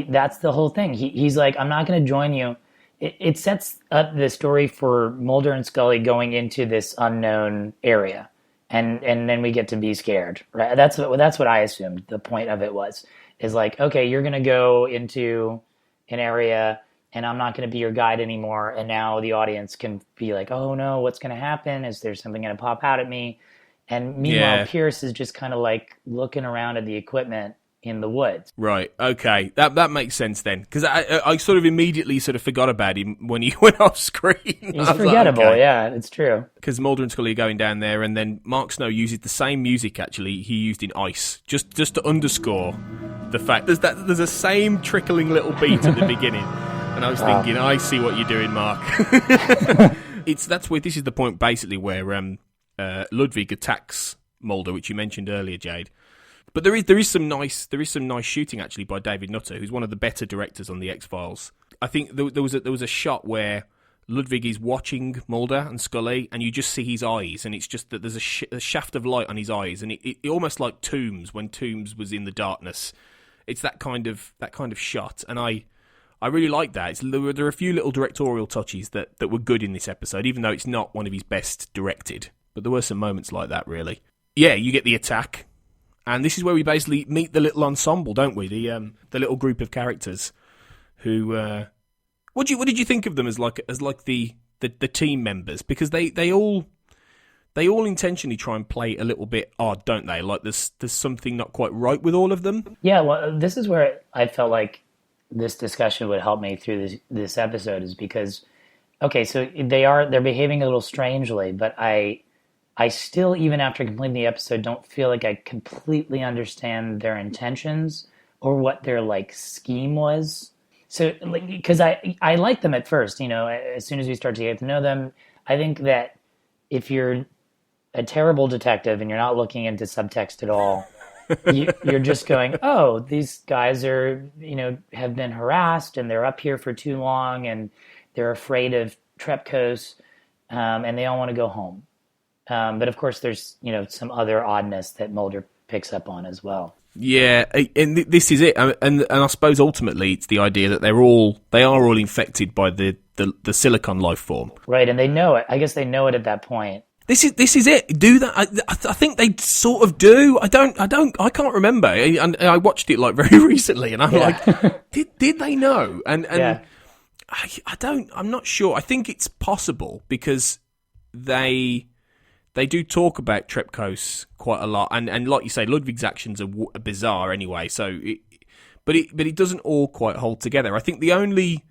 That's the whole thing. He's like, I'm not going to join you. It sets up the story for Mulder and Scully going into this unknown area. And then we get to be scared, right? That's what I assumed the point of it is like, okay, you're going to go into an area and I'm not going to be your guide anymore. And now the audience can be like, oh no, what's going to happen? Is there something going to pop out at me? And meanwhile, Pierce is just kind of like looking around at the equipment in the woods. Right. Okay. That makes sense then, because I sort of immediately sort of forgot about him when he went off screen. He's forgettable. Like, okay. Yeah, it's true. Because Mulder and Scully are going down there, and then Mark Snow uses the same music actually he used in Ice, just to underscore the fact there's a same trickling little beat at the beginning, and I was thinking, I see what you're doing, Mark. This is the point basically where Ludwig attacks Mulder, which you mentioned earlier, Jade. But there is some nice shooting actually by David Nutter, who's one of the better directors on the X-Files. I think there was a shot where Ludwig is watching Mulder and Scully, and you just see his eyes, and it's just that there's a shaft of light on his eyes, and it almost like Tooms when Tooms was in the darkness. It's that kind of shot, and I really like that. There are a few little directorial touches that were good in this episode, even though it's not one of his best directed. But there were some moments like that, really. Yeah, you get the attack. And this is where we basically meet the little ensemble, don't we? The little group of characters who. What did you think of them as the team members? Because they all intentionally try and play a little bit odd, don't they? Like there's something not quite right with all of them. Yeah, well, this is where I felt like this discussion would help me through this episode, is because, okay, so they're behaving a little strangely, but I still, even after completing the episode, don't feel like I completely understand their intentions or what their scheme was. So, because I like them at first, as soon as we start to get to know them, I think that if you're a terrible detective and you're not looking into subtext at all, you're just going, oh, these guys are, have been harassed and they're up here for too long and they're afraid of Trepkos and they all want to go home. But of course, there's some other oddness that Mulder picks up on as well. Yeah, and this is it, and I suppose ultimately it's the idea that they are all infected by the silicon life form, right? And they know it. I guess they know it at that point. This is it. Do that? I think they sort of do. I can't remember. And I watched it very recently, and I'm like, did they know? And I'm not sure. I think it's possible because they do talk about Trepkos quite a lot, and like you say, Ludwig's actions are bizarre anyway. So, but it doesn't all quite hold together. I think the only,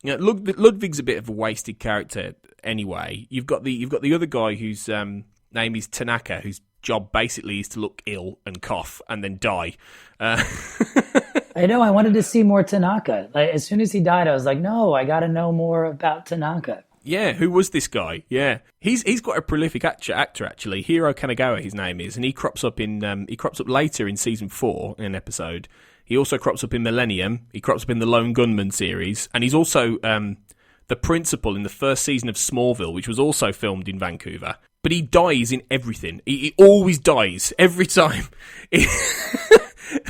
Ludwig's a bit of a wasted character anyway. You've got the other guy whose name is Tanaka, whose job basically is to look ill and cough and then die. I know. I wanted to see more Tanaka. Like, as soon as he died, I was like, no, I got to know more about Tanaka. Yeah, who was this guy? Yeah, he's quite a prolific actor actually. Hiro Kanagawa, his name is, and he crops up later in season 4 in an episode. He also crops up in Millennium. He crops up in the Lone Gunman series, and he's also the principal in the first season of Smallville, which was also filmed in Vancouver. But he dies in everything. He always dies every time.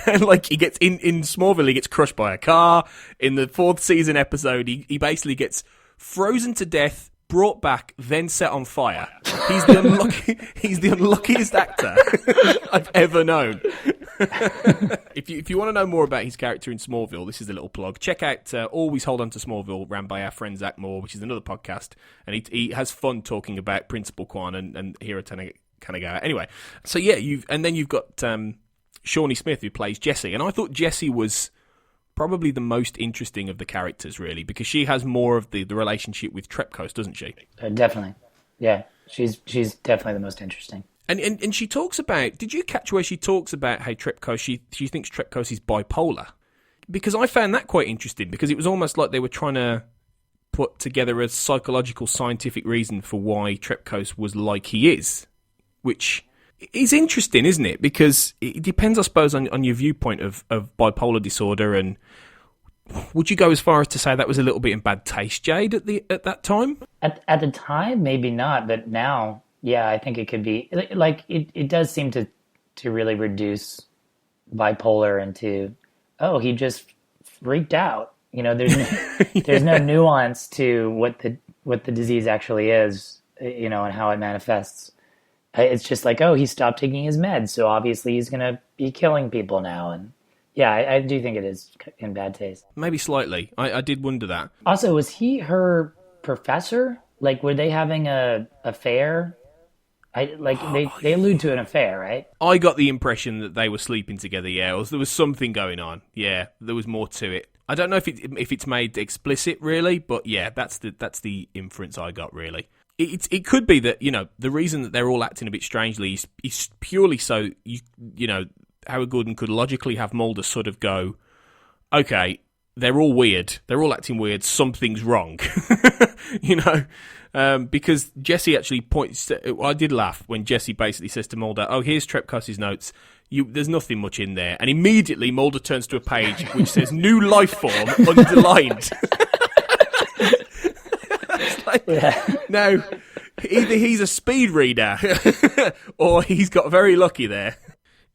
And like he gets in Smallville, he gets crushed by a car. In the 4th season episode, he basically gets frozen to death, brought back, then set on fire. He's the unluckiest actor I've ever known. If you want to know more about his character in Smallville, this is a little plug. Check out Always Hold On to Smallville, ran by our friend Zach Moore, which is another podcast, and he has fun talking about Principal Kwan and Hiro Kanagawa. Anyway, so yeah, you've got Shawnee Smith, who plays Jessie, and I thought Jessie was probably the most interesting of the characters, really, because she has more of the relationship with Trepkos, doesn't she? Definitely. Yeah, she's definitely the most interesting. And she talks about, did you catch where she talks about how Trepkos, she thinks Trepkos is bipolar? Because I found that quite interesting, because it was almost like they were trying to put together a psychological, scientific reason for why Trepkos was like he is, which is interesting, isn't it? Because it depends, I suppose, on your viewpoint of bipolar disorder. And would you go as far as to say that was a little bit in bad taste, Jade, at that time? At the time, maybe not, but now, yeah, I think it could be. Like, it does seem to really reduce bipolar into, oh, he just freaked out. There's no nuance to what the disease actually is, and how it manifests. It's just like, oh, he stopped taking his meds, so obviously he's going to be killing people now. And yeah, I do think it is in bad taste. Maybe slightly. I did wonder that. Also, was he her professor? Like, were they having a affair? They allude to an affair, right? I got the impression that they were sleeping together, yeah, or there was something going on. Yeah, there was more to it. I don't know if it's made explicit, really, but yeah, that's the inference I got, really. It could be that, the reason that they're all acting a bit strangely is purely so, Howard Gordon could logically have Mulder sort of go, okay, they're all weird. They're all acting weird. Something's wrong. Because Jesse actually points to, I did laugh when Jesse basically says to Mulder, oh, here's Trepkos' notes. There's nothing much in there. And immediately Mulder turns to a page which says new life form underlined. No, either he's a speed reader or he's got very lucky there.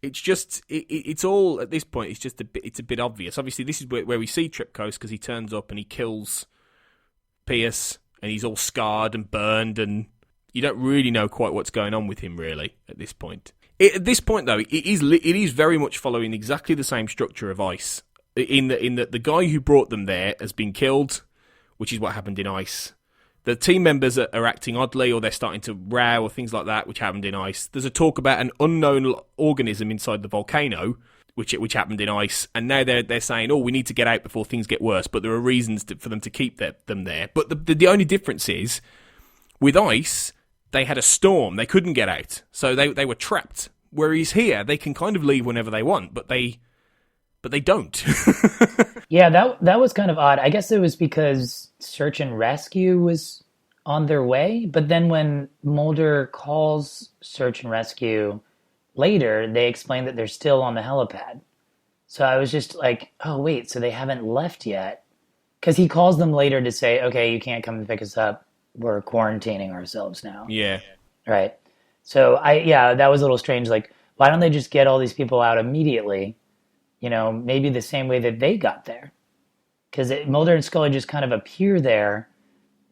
It's just, it's all, at this point, it's a bit obvious. Obviously, this is where we see Trepkos, because he turns up and he kills Pierce, and he's all scarred and burned, and you don't really know quite what's going on with him, really, at this point. At this point, though, it is very much following exactly the same structure of Ice, in that the guy who brought them there has been killed, which is what happened in Ice. The team members are acting oddly, or they're starting to row, or things like that, which happened in Ice. There's a talk about an unknown organism inside the volcano, which happened in Ice, and now they're saying, oh, we need to get out before things get worse, but there are reasons for them to keep them there. But the only difference is, with Ice, they had a storm. They couldn't get out, so they were trapped. Whereas here, they can kind of leave whenever they want, but they don't. Yeah, that was kind of odd. I guess it was because search and rescue was on their way, but then when Mulder calls search and rescue later, they explain that they're still on the helipad. So I was just like, oh, wait, so they haven't left yet? Because he calls them later to say, okay, you can't come and pick us up. We're quarantining ourselves now. Yeah. Right. So that was a little strange. Like, why don't they just get all these people out immediately? Maybe the same way that they got there. Because Mulder and Scully just kind of appear there,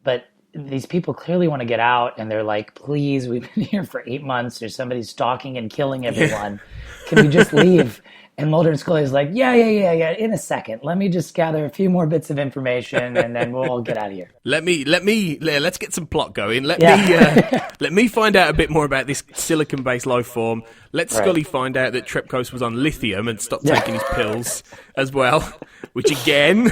but these people clearly want to get out, and they're like, please, we've been here for 8 months. There's somebody stalking and killing everyone. Can we just leave? And Mulder and Scully's like, yeah, in a second. Let me just gather a few more bits of information, and then we'll all get out of here. Let's get some plot going. Let me find out a bit more about this silicon-based life form. Let Scully find out that Trepkos was on lithium and stop taking his pills as well, which again,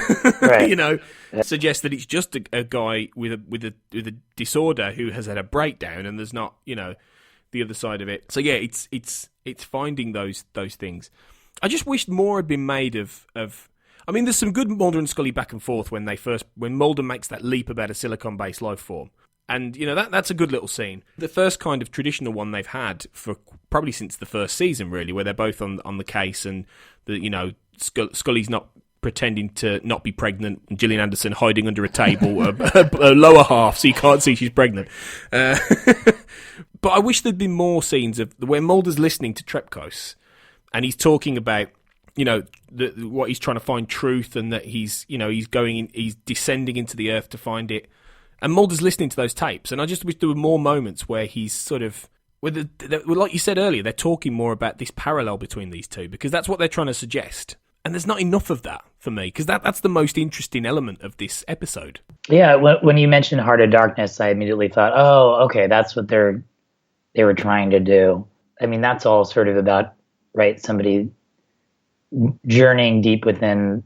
suggests that it's just a guy with a disorder who has had a breakdown, and there's not, the other side of it. So yeah, it's finding those things. I just wished more had been made of. I mean, there's some good Mulder and Scully back and forth when Mulder makes that leap about a silicon-based life form, and that's a good little scene. The first kind of traditional one they've had for probably since the first season, really, where they're both on the case, and Scully's not pretending to not be pregnant, and Gillian Anderson hiding under a table, a lower half, so you can't see she's pregnant. But I wish there'd been more scenes of where Mulder's listening to Trepkos, and he's talking about, what he's trying to find truth, and that he's descending into the earth to find it. And Mulder's listening to those tapes, and I just wish there were more moments where he's sort of, like you said earlier, they're talking more about this parallel between these two, because that's what they're trying to suggest. And there's not enough of that for me, because that's the most interesting element of this episode. Yeah, when you mentioned Heart of Darkness, I immediately thought, oh, okay, that's what they were trying to do. I mean, that's all sort of about, right, somebody journeying deep within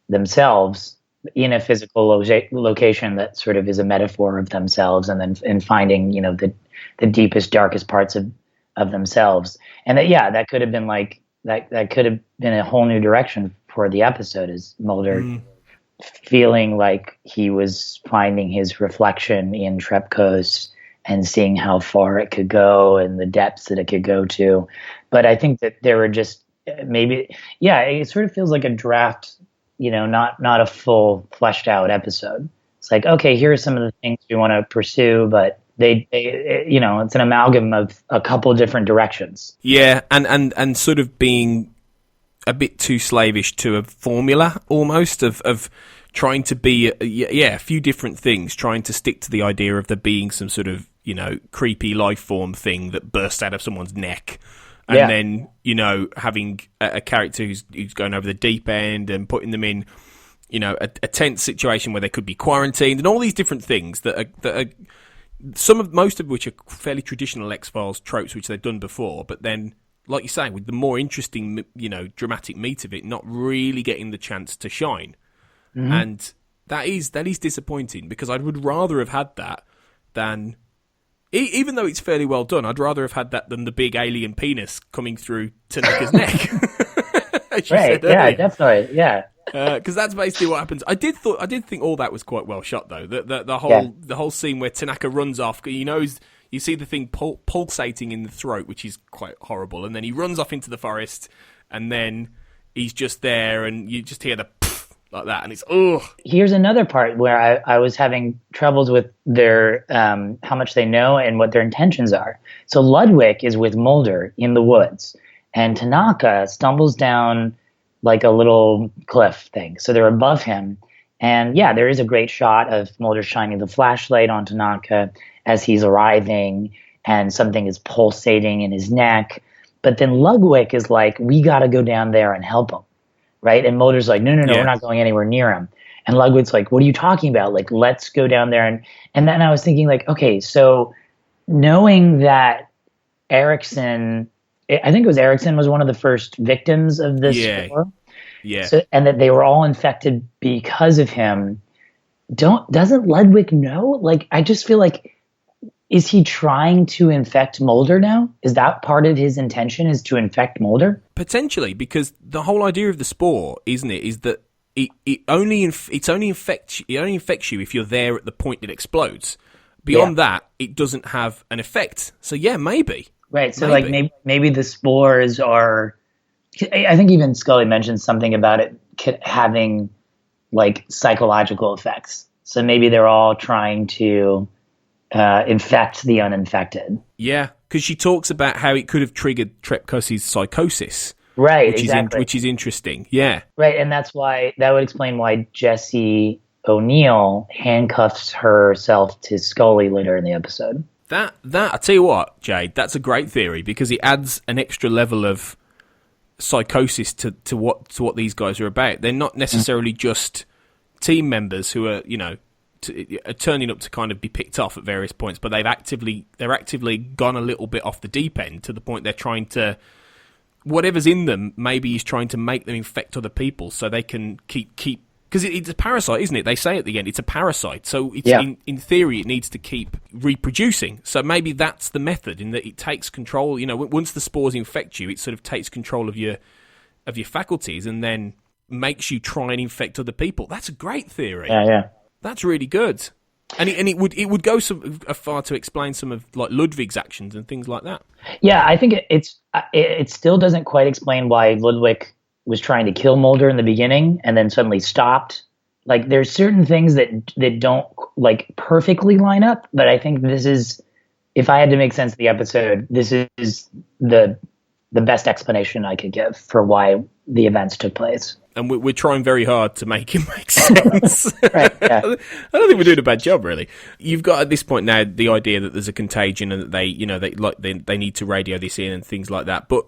themselves in a physical location that sort of is a metaphor of themselves, and finding, the deepest, darkest parts of themselves. And that could have been like, that could have been a whole new direction for the episode, is Mulder feeling like he was finding his reflection in Trepkos and seeing how far it could go and the depths that it could go to. But I think that there were just it sort of feels like a draft, not a full fleshed out episode. It's like, okay, here are some of the things we want to pursue, but it's an amalgam of a couple different directions. Yeah, and sort of being a bit too slavish to a formula almost of trying to be a few different things, trying to stick to the idea of there being some sort of, creepy life form thing that bursts out of someone's neck. And then, having a character who's going over the deep end and putting them in, a tense situation where they could be quarantined, and all these different things that are most of which are fairly traditional X-Files tropes, which they've done before. But then, like you say, with the more interesting, dramatic meat of it, not really getting the chance to shine. Mm-hmm. And that is disappointing, because I would rather have had that than, even though it's fairly well done, I'd rather have had that than the big alien penis coming through Tanaka's neck. Right? Yeah, definitely. Yeah. Because that's basically what happens. I did think all that was quite well shot, though. The whole scene where Tanaka runs off, you see the thing pulsating in the throat, which is quite horrible, and then he runs off into the forest, and then he's just there, and you just hear the like that, and it's ugh. Here's another part where I was having troubles with their how much they know and what their intentions are. So Ludwig is with Mulder in the woods, and Tanaka stumbles down like a little cliff thing. So they're above him, and there is a great shot of Mulder shining the flashlight on Tanaka as he's arriving, and something is pulsating in his neck. But then Ludwig is like, "We got to go down there and help him." Right? And Mulder's like, no, we're not going anywhere near him. And Ludwig's like, what are you talking about? Like, let's go down there. And then I was thinking, like, okay, so knowing that Erickson, I think it was Erickson, was one of the first victims of this war. Yeah. So, and that they were all infected because of him. Doesn't Ludwig know? Like, I just feel like, is he trying to infect Mulder now? Is that part of his intention, is to infect Mulder? Potentially, because the whole idea of the spore, isn't it, is that it only infects you if you're there at the point it explodes. Beyond that, it doesn't have an effect. So maybe. Right. So maybe the spores are. I think even Scully mentioned something about it having like psychological effects. So maybe they're all trying to infect the uninfected. Yeah, because she talks about how it could have triggered Trepkos' psychosis. Right, which is interesting. Yeah. Right, and that would explain why Jesse O'Neill handcuffs herself to Scully later in the episode. That I tell you what, Jade, that's a great theory, because it adds an extra level of psychosis to what these guys are about. They're not necessarily just team members who are, are turning up to kind of be picked off at various points, but they're actively gone a little bit off the deep end to the point they're trying to, whatever's in them maybe is trying to make them infect other people so they can keep because it's a parasite, isn't it? They say at the end it's a parasite, so it's in theory it needs to keep reproducing. So maybe that's the method, in that it takes control. Once the spores infect you, it sort of takes control of your faculties and then makes you try and infect other people. That's a great theory. Yeah. That's really good. And it would go far to explain some of like Ludwig's actions and things like that. Yeah, I think it still doesn't quite explain why Ludwig was trying to kill Mulder in the beginning and then suddenly stopped. Like, there's certain things that don't like perfectly line up, but I think this is, if I had to make sense of the episode, this is the best explanation I could give for why the events took place. And we're trying very hard to make it make sense. Right, yeah. I don't think we're doing a bad job, really. You've got at this point now the idea that there's a contagion and that they need to radio this in and things like that. But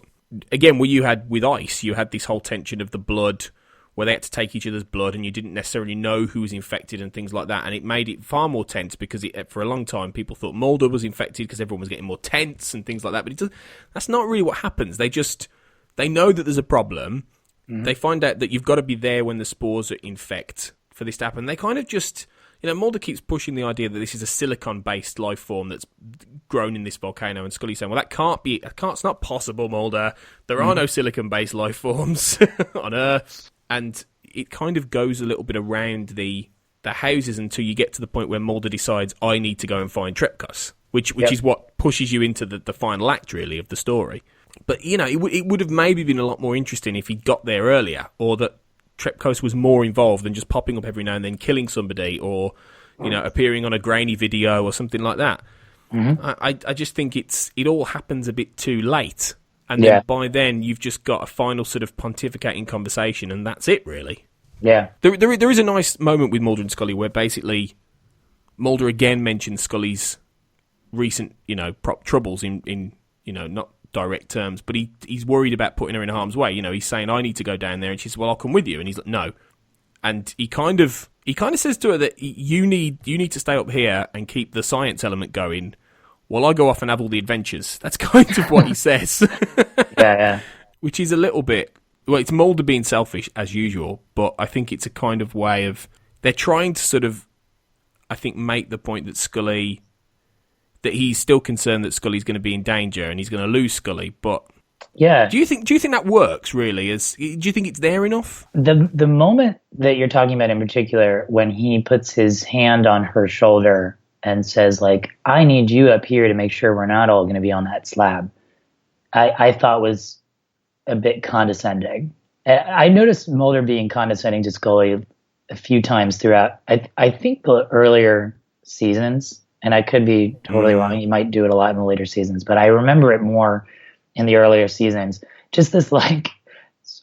again, what you had with Ice, you had this whole tension of the blood, where they had to take each other's blood, and you didn't necessarily know who was infected and things like that. And it made it far more tense because for a long time people thought Mulder was infected because everyone was getting more tense and things like that. But that's not really what happens. They know that there's a problem. Mm-hmm. They find out that you've got to be there when the spores infect for this to happen. They kind of just, Mulder keeps pushing the idea that this is a silicon-based life form that's grown in this volcano, and Scully's saying, well, it's not possible, Mulder. There are no silicon-based life forms on Earth. And it kind of goes a little bit around the houses until you get to the point where Mulder decides, I need to go and find Trepkos, which is what pushes you into the final act, really, of the story. But, it would have maybe been a lot more interesting if he'd got there earlier, or that Trepkos was more involved than just popping up every now and then killing somebody, or, appearing on a grainy video or something like that. Mm-hmm. I just think it all happens a bit too late. And then by then, you've just got a final sort of pontificating conversation, and that's it, really. Yeah. There is a nice moment with Mulder and Scully where basically Mulder again mentions Scully's recent, troubles in not direct terms, but he's worried about putting her in harm's way. He's saying, I need to go down there, and she says, well, I'll come with you. And he's like, no. And he kind of says to her that you need to stay up here and keep the science element going, well, I go off and have all the adventures. That's kind of what he says. Yeah. Which is a little bit... Well, it's Mulder being selfish, as usual, but I think it's a kind of way of... They're trying to sort of, I think, make the point that Scully... That he's still concerned that Scully's going to be in danger and he's going to lose Scully, but... Yeah. Do you think that works, really? Do you think it's there enough? The moment that you're talking about in particular, when he puts his hand on her shoulder and says, like, I need you up here to make sure we're not all going to be on that slab, I thought was a bit condescending. I noticed Mulder being condescending to Scully a few times throughout, I think, the earlier seasons, and I could be totally wrong. He might do it a lot in the later seasons, but I remember it more in the earlier seasons. Just this, like,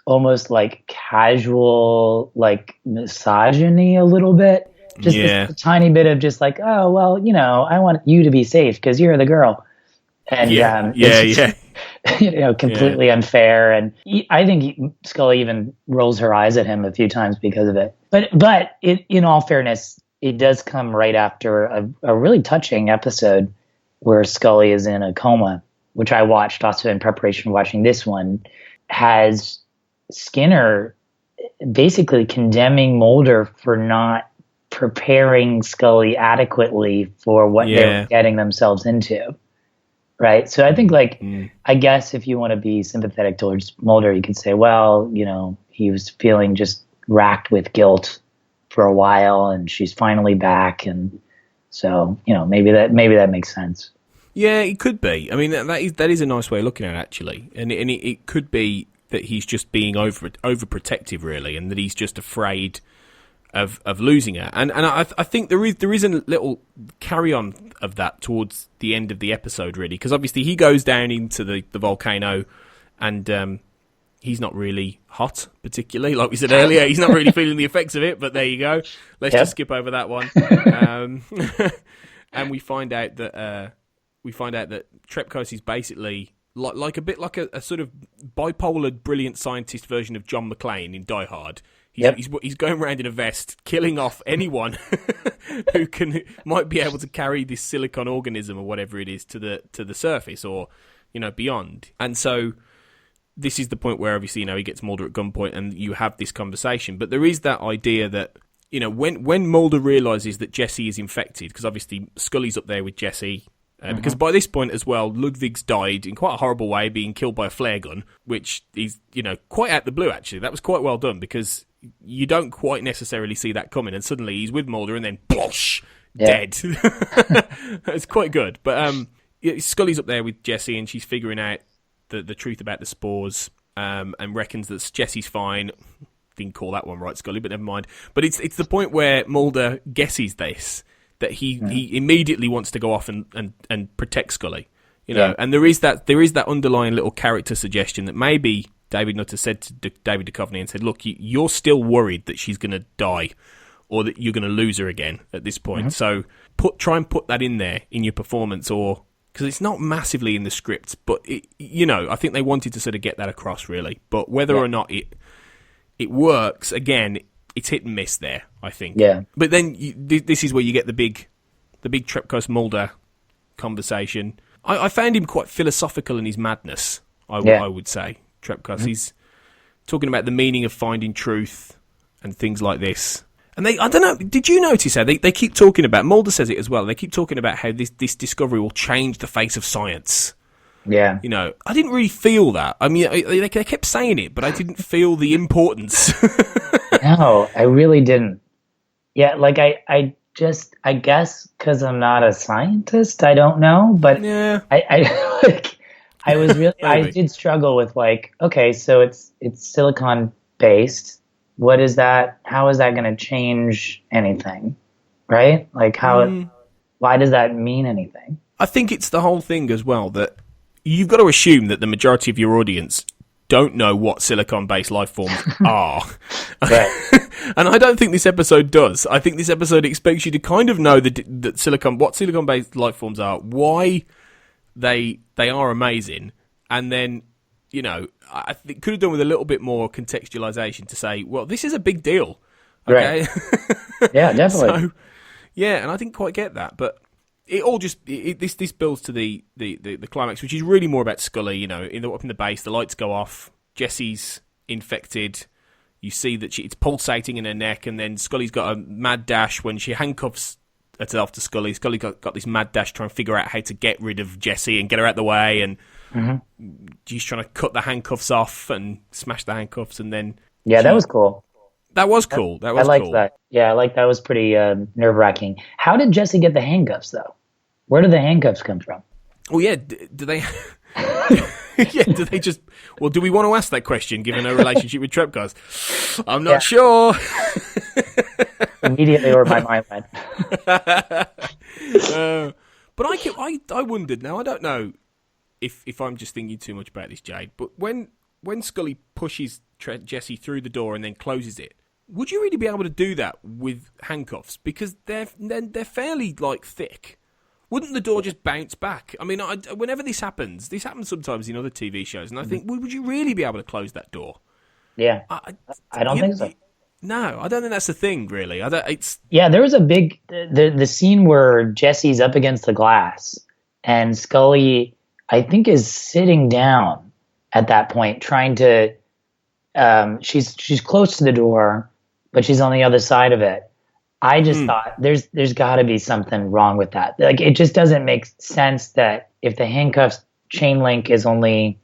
almost like casual, like, misogyny a little bit. Just this tiny bit of just like, oh, well, I want you to be safe because you're the girl. And completely unfair. And I think Scully even rolls her eyes at him a few times because of it. But in all fairness, it does come right after a really touching episode where Scully is in a coma, which I watched also in preparation for watching this one, has Skinner basically condemning Mulder for not preparing Scully adequately for what they're getting themselves into, right? So I think, I guess if you want to be sympathetic towards Mulder, you could say, well, he was feeling just racked with guilt for a while, and she's finally back, and so maybe that makes sense. Yeah, it could be. I mean, that is a nice way of looking at it, actually, and it could be that he's just being overprotective, really, and that he's just afraid of losing her, and I think there is a little carry on of that towards the end of the episode, really, because obviously he goes down into the volcano, and he's not really hot particularly, like we said earlier. He's not really feeling the effects of it, but there you go. Let's just skip over that one. And we find out that Trepkos is basically like a bit like a sort of bipolar brilliant scientist version of John McClane in Die Hard. He's going around in a vest, killing off anyone who might be able to carry this silicon organism or whatever it is to the surface or beyond. And so this is the point where obviously he gets Mulder at gunpoint and you have this conversation. But there is that idea that when Mulder realizes that Jesse is infected, because obviously Scully's up there with Jesse. Because by this point as well, Ludwig's died in quite a horrible way, being killed by a flare gun, which is, quite out the blue, actually. That was quite well done, because you don't quite necessarily see that coming, and suddenly he's with Mulder, and then, bosh, dead. It's quite good. But Scully's up there with Jesse, and she's figuring out the truth about the spores, and reckons that Jesse's fine. Didn't call that one right, Scully, but never mind. But it's the point where Mulder guesses this, that he immediately wants to go off and protect Scully, and there is that underlying little character suggestion that maybe David Nutter said to David Duchovny and said, look, you're still worried that she's going to die or that you're going to lose her again at this point. So try and put that in there in your performance, or because it's not massively in the script, but I think they wanted to sort of get that across really. But whether or not it works, again, it's hit and miss there, I think. Yeah. But then this is where you get the big Trepkos Mulder conversation. I found him quite philosophical in his madness, I would say, Trepkos. He's talking about the meaning of finding truth and things like this. And I don't know, did you notice how they keep talking about, Mulder says it as well, they keep talking about how this discovery will change the face of science. Yeah. I didn't really feel that. I mean, they kept saying it, but I didn't feel the importance. No, I really didn't. Yeah, like I guess because I'm not a scientist, I don't know, but yeah. I was really, I did struggle with okay, so it's silicon based. What is that? How is that going to change anything? Right? Why does that mean anything? I think it's the whole thing as well that you've got to assume that the majority of your audience don't know what silicon-based life forms are. And I don't think this episode does. I think this episode expects you to kind of know what silicon-based life forms are, why they are amazing, and then, I think could have done with a little bit more contextualization to say, well, this is a big deal. Okay? Right. Yeah, definitely. So, yeah, and I didn't quite get that, but it all just this builds to the climax, which is really more about Scully. Up in the base, the lights go off. Jesse's infected. You see that it's pulsating in her neck, and then Scully's got a mad dash when she handcuffs herself to Scully. Scully got this mad dash trying to figure out how to get rid of Jesse and get her out of the way, and she's trying to cut the handcuffs off and smash the handcuffs, and then that was cool. That was cool. I liked that. Yeah, that was pretty nerve-wracking. How did Jesse get the handcuffs, though? Where do the handcuffs come from? Oh, yeah. Do they... do they just... Well, do we want to ask that question, given her relationship with Trepkos? I'm not sure. Immediately where my mind went. But I wondered, now, I don't know if I'm just thinking too much about this, Jade, but when Scully pushes Jesse through the door and then closes it, would you really be able to do that with handcuffs? Because they're fairly, thick. Wouldn't the door just bounce back? I mean, whenever this happens sometimes in other TV shows, and I think, would you really be able to close that door? Yeah. I don't think so. No, I don't think that's the thing, really. There was a big... The scene where Jesse's up against the glass, and Scully, I think, is sitting down at that point, trying to... she's close to the door, but she's on the other side of it. I just thought there's got to be something wrong with that. It just doesn't make sense that if the handcuffs chain link is only,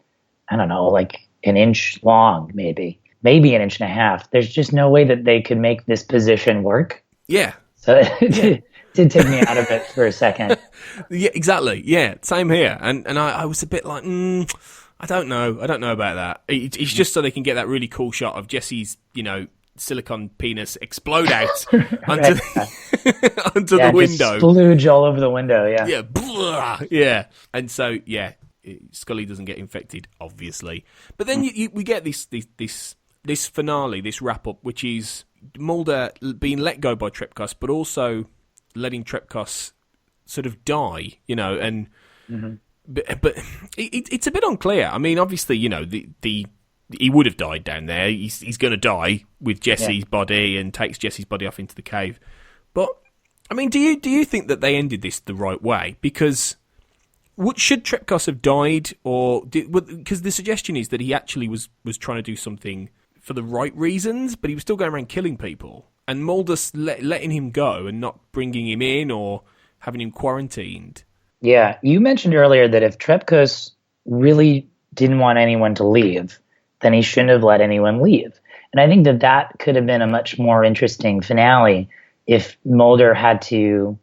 I don't know, an inch long, maybe an inch and a half. There's just no way that they could make this position work. Yeah. So it did take me out of it for a second. Yeah, exactly. Yeah, same here. And I was a bit like, I don't know about that. It's just so they can get that really cool shot of Jesse's, silicon penis explode out onto the window. Splooge all over the window, yeah. Yeah, blah, yeah. And so, Scully doesn't get infected, obviously. But then we get this finale, this wrap-up, which is Mulder being let go by Trepkos, but also letting Trepkos sort of die, and but it's a bit unclear. I mean, obviously, you know, the he would have died down there. He's going to die with Jesse's body and takes Jesse's body off into the cave. But I mean, do you think that they ended this the right way? Because should Trepkos have died, or because the suggestion is that he actually was trying to do something for the right reasons, but he was still going around killing people, and Mulder letting him go and not bringing him in or having him quarantined. Yeah, you mentioned earlier that if Trepkos really didn't want anyone to leave, then he shouldn't have let anyone leave. And I think that could have been a much more interesting finale if Mulder had to,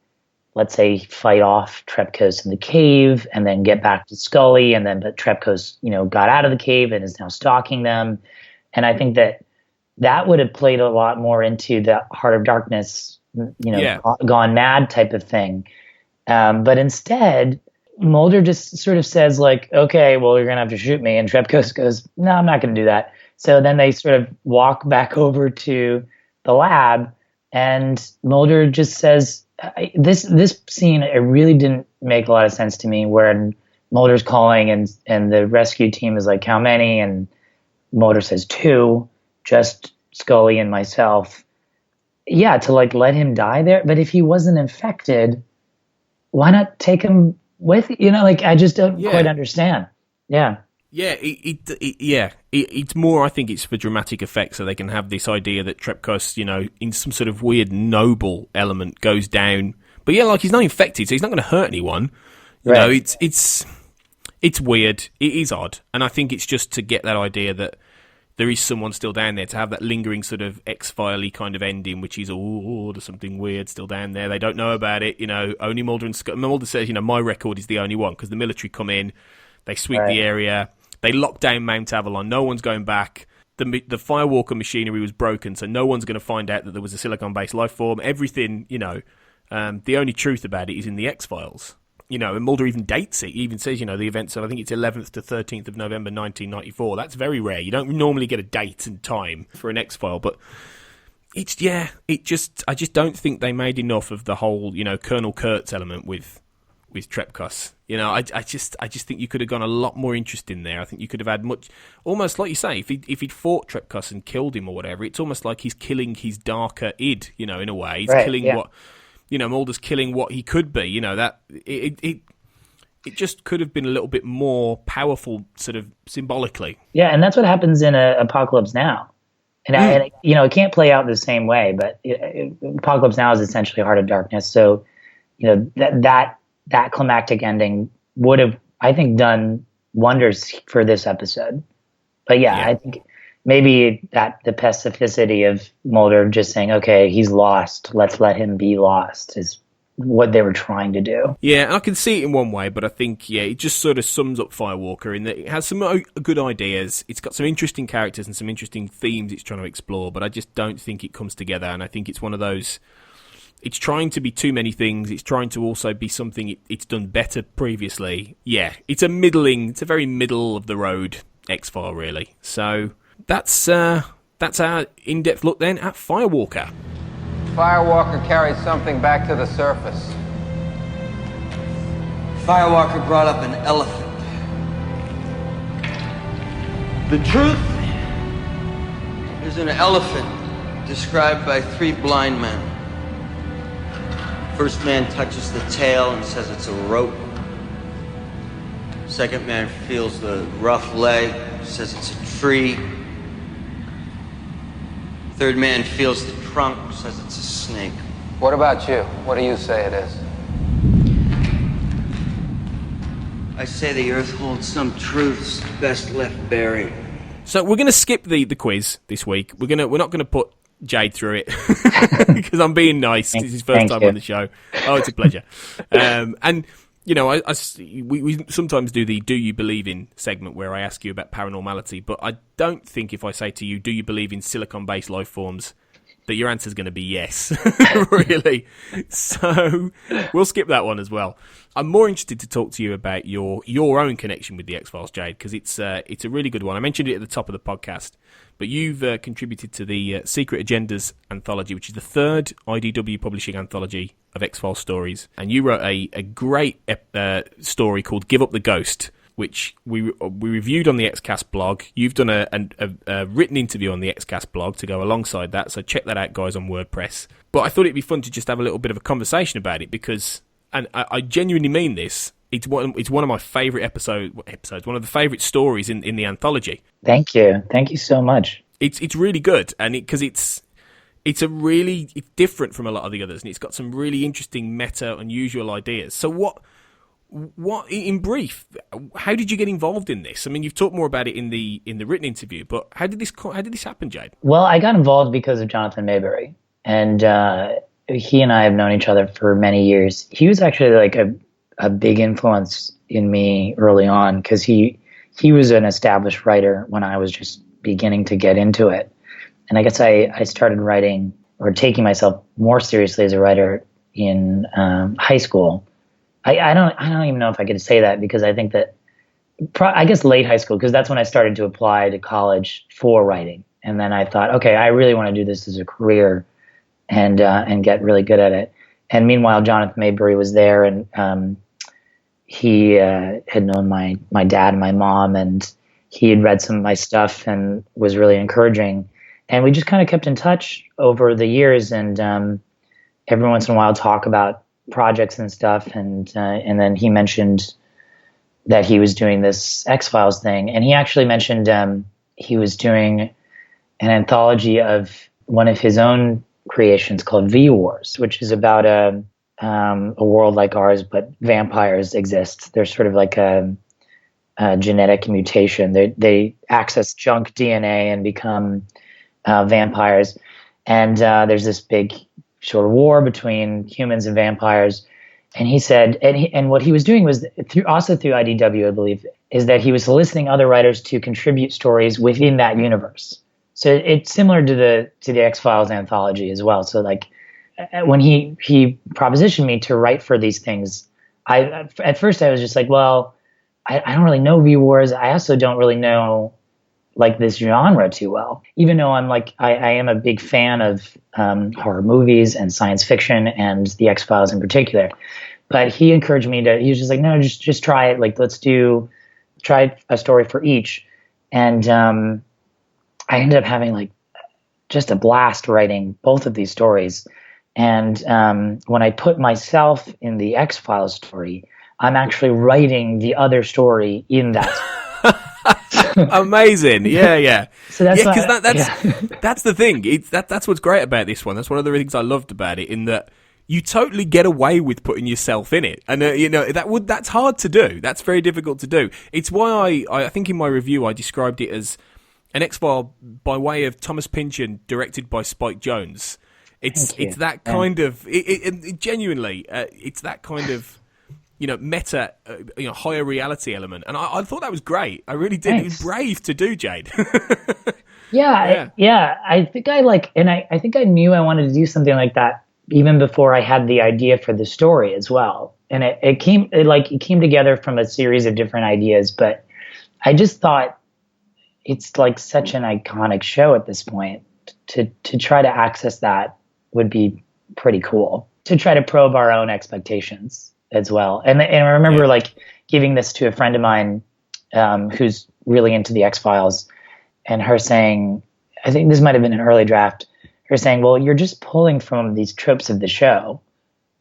let's say, fight off Trepkos in the cave and then get back to Scully, but Trepkos, got out of the cave and is now stalking them. And I think that would have played a lot more into the Heart of Darkness, gone mad type of thing. But instead, Mulder just sort of says, like, okay, well, you're going to have to shoot me. And Trepkos goes, no, I'm not going to do that. So then they sort of walk back over to the lab, and Mulder just says, this scene, it really didn't make a lot of sense to me, where Mulder's calling and the rescue team is like, how many? And Mulder says 2, just Scully and myself. Yeah, to like let him die there. But if he wasn't infected, why not take him with, I just don't quite understand. Yeah. Yeah, it's more, I think it's for dramatic effect, so they can have this idea that Trepkos, in some sort of weird noble element goes down. But yeah, like, he's not infected, so he's not going to hurt anyone. You know, it's weird. It is odd. And I think it's just to get that idea that there is someone still down there, to have that lingering sort of X-File-y kind of ending, which is, there's something weird still down there. They don't know about it, only Mulder and Scully. Mulder says, my record is the only one, because the military come in, they sweep the area, they lock down Mount Avalon, no one's going back. The Firewalker machinery was broken, so no one's going to find out that there was a silicon-based life form. Everything, the only truth about it is in the X-Files. And Mulder even dates it. He even says, the events of, I think it's 11th to 13th of November 1994. That's very rare. You don't normally get a date and time for an X-File, but I just don't think they made enough of the whole, Colonel Kurtz element with Trepkos. I just think you could have gone a lot more interesting there. I think you could have had much, almost like you say, if he'd fought Trepkos and killed him or whatever, it's almost like he's killing his darker id, in a way. He's killing what, Mulder's killing what he could be. That it just could have been a little bit more powerful, sort of symbolically. Yeah, and that's what happens in Apocalypse Now. And it can't play out the same way, but Apocalypse Now is essentially Heart of Darkness. So, that climactic ending would have, I think, done wonders for this episode. But I think maybe that the specificity of Mulder just saying, okay, he's lost, let's let him be lost, is what they were trying to do. Yeah, and I can see it in one way, but I think, it just sort of sums up Firewalker in that it has some good ideas, it's got some interesting characters and some interesting themes it's trying to explore, but I just don't think it comes together, and I think it's one of those, it's trying to be too many things, it's trying to also be something it's done better previously. Yeah, it's a very middle of the road X-File, really. So that's our in-depth look then at Firewalker. Firewalker carried something back to the surface. Firewalker brought up an elephant. The truth is an elephant described by 3 blind men. First man touches the tail and says it's a rope. Second man feels the rough leg, says it's a tree. Third man feels the trunk, says it's a snake. What about you? What do you say it is? I say the earth holds some truths best left buried. So we're going to skip the quiz this week. We're not going to put Jade through it because I'm being nice. It's his first time on the show. Oh, it's a pleasure. And we sometimes do the "Do you believe in" segment where I ask you about paranormality, but I don't think if I say to you, "Do you believe in silicon-based life forms?" that your answer's going to be yes, really. So we'll skip that one as well. I'm more interested to talk to you about your own connection with the X-Files, Jade, because it's a really good one. I mentioned it at the top of the podcast, but you've contributed to the Secret Agendas anthology, which is the third IDW publishing anthology of X-Files stories, and you wrote a great story called Give Up the Ghost, which we reviewed on the XCast blog. You've done a written interview on the XCast blog to go alongside that, so check that out, guys, on WordPress. But I thought it'd be fun to just have a little bit of a conversation about it, because, and I genuinely mean this, it's one of my favourite episodes, one of the favourite stories in the anthology. Thank you so much. It's really good, and because it's different from a lot of the others, and it's got some really interesting meta, unusual ideas. So what in brief, how did you get involved in this? I mean, you've talked more about it in the written interview, but how did this happen, Jade? Well, I got involved because of Jonathan Mayberry, and he and I have known each other for many years. He was actually like a big influence in me early on, because he was an established writer when I was just beginning to get into it. And I guess I started writing, or taking myself more seriously as a writer, in high school. I don't even know if I could say that, because I think that I guess late high school, because that's when I started to apply to college for writing. And then I thought, okay, I really want to do this as a career and get really good at it. And meanwhile, Jonathan Mayberry was there, and he had known my dad and my mom, and he had read some of my stuff and was really encouraging. And we just kind of kept in touch over the years, and every once in a while talk about projects and stuff, and then he mentioned that he was doing this X-Files thing, and he actually mentioned he was doing an anthology of one of his own creations called V-Wars, which is about a world like ours, but vampires exist. They're sort of like a genetic mutation. They access junk DNA and become vampires, and there's this big sort of war between humans and vampires. And he said, and what he was doing was through IDW, I believe, is that he was soliciting other writers to contribute stories within that universe. So it's similar to the X-Files anthology as well. So like when he propositioned me to write for these things, at first I was just like, well, I don't really know V-Wars. I also don't really know like this genre too well, even though I am a big fan of horror movies and science fiction and the X-Files in particular. But he encouraged me he was just like, no, just try it. Like, try a story for each. And I ended up having like just a blast writing both of these stories. And when I put myself in the X-Files story, I'm actually writing the other story in that. Amazing, yeah. So that's that's the thing. That's what's great about this one. That's one of the things I loved about it, in that you totally get away with putting yourself in it, and that's hard to do. That's very difficult to do. It's why I think in my review I described it as an X-File by way of Thomas Pynchon, directed by Spike Jonze. It's that kind of genuinely it's that kind of meta, higher reality element. And I thought that was great. I really did. Thanks. It was brave to do, Jade. Yeah. I think I think I knew I wanted to do something like that even before I had the idea for the story as well. And it came together from a series of different ideas, but I just thought it's like such an iconic show at this point. To try to access that would be pretty cool. To try to probe our own expectations as well. And I remember like giving this to a friend of mine who's really into the X-Files, and her saying, I think this might have been an early draft, her saying, well, you're just pulling from these tropes of the show,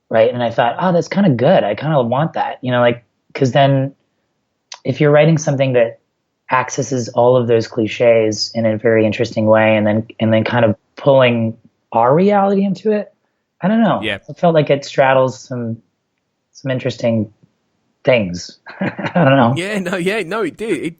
right? And I thought, oh, that's kind of good. I kind of want that, because then if you're writing something that accesses all of those cliches in a very interesting way, and then kind of pulling our reality into it, I don't know. Yeah. I felt like it straddles some interesting things. I don't know. It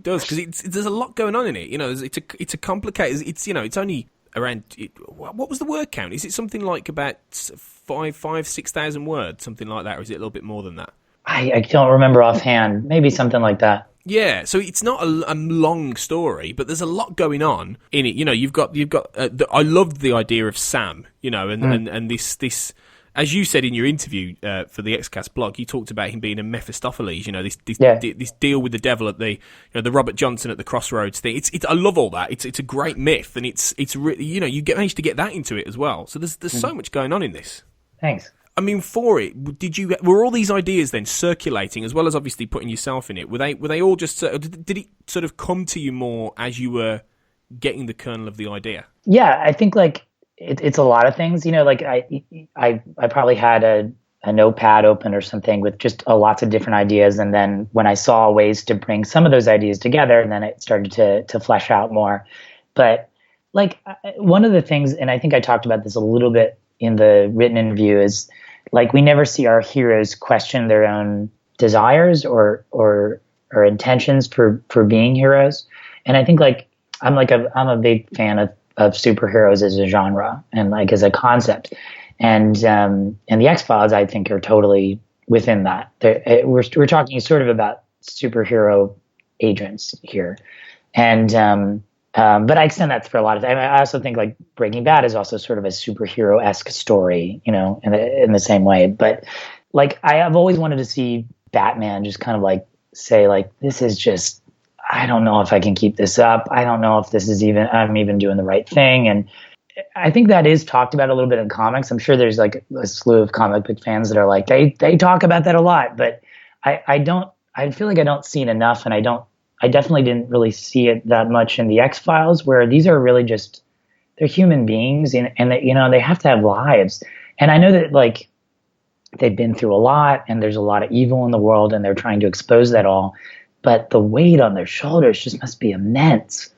does because there's a lot going on in it. It's a complicated. It's only around. What was the word count? Is it something like about 6,000 words, something like that, or is it a little bit more than that? I don't remember offhand. Maybe something like that. Yeah, so it's not a long story, but there's a lot going on in it. You know, you've got. I loved the idea of Sam. You know, and this. As you said in your interview for the XCast blog, you talked about him being a Mephistopheles. You know, this deal with the devil at the the Robert Johnson at the crossroads thing. It's I love all that. It's a great myth, and it's really, you know, managed to get that into it as well. So there's so much going on in this. Thanks. I mean, for it, were all these ideas then circulating, as well as obviously putting yourself in it? Were they all just? Did it sort of come to you more as you were getting the kernel of the idea? Yeah, I think like. It's a lot of things, you know, like I probably had a notepad open or something with just lots of different ideas. And then when I saw ways to bring some of those ideas together, and then it started to flesh out more. But like one of the things, and I think I talked about this a little bit in the written interview, is like we never see our heroes question their own desires or intentions for being heroes. And I think like I'm a big fan of superheroes as a genre and like as a concept, and the X-Files I think are totally within that. We're talking sort of about superhero agents here, and but I extend that for a lot of. I also think like Breaking Bad is also sort of a superhero-esque story, you know, in the same way. But like I have always wanted to see Batman just kind of like say like this is just. I don't know if I can keep this up. I don't know if I'm even doing the right thing. And I think that is talked about a little bit in comics. I'm sure there's like a slew of comic book fans that are like, they talk about that a lot, but I feel like I don't see it enough. And I definitely didn't really see it that much in the X-Files, where these are really just, they're human beings and they, you know, they have to have lives. And I know that like they've been through a lot and there's a lot of evil in the world and they're trying to expose that all. But the weight on their shoulders just must be immense,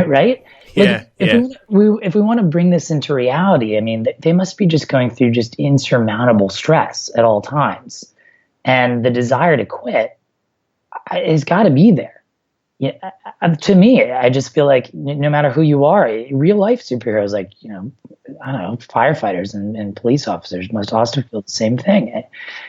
right? Yeah. If we want to bring this into reality, I mean, they must be just going through just insurmountable stress at all times, and the desire to quit has got to be there. Yeah, to me, I just feel like no matter who you are, real life superheroes, like I don't know, firefighters and police officers must also feel the same thing.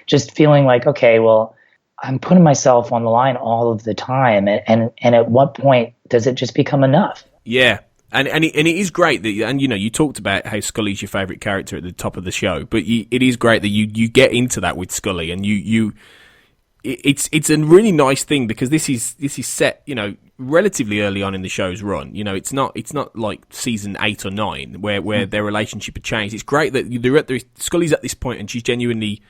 Just feeling like, okay, well. I'm putting myself on the line all of the time, and at what point does it just become enough? Yeah, and it is great that, and you talked about how Scully's your favourite character at the top of the show, but it is great that you get into that with Scully, and it's a really nice thing because this is set relatively early on in the show's run. It's not like season 8 or 9 where their relationship had changed. It's great that Scully's at this point and she's genuinely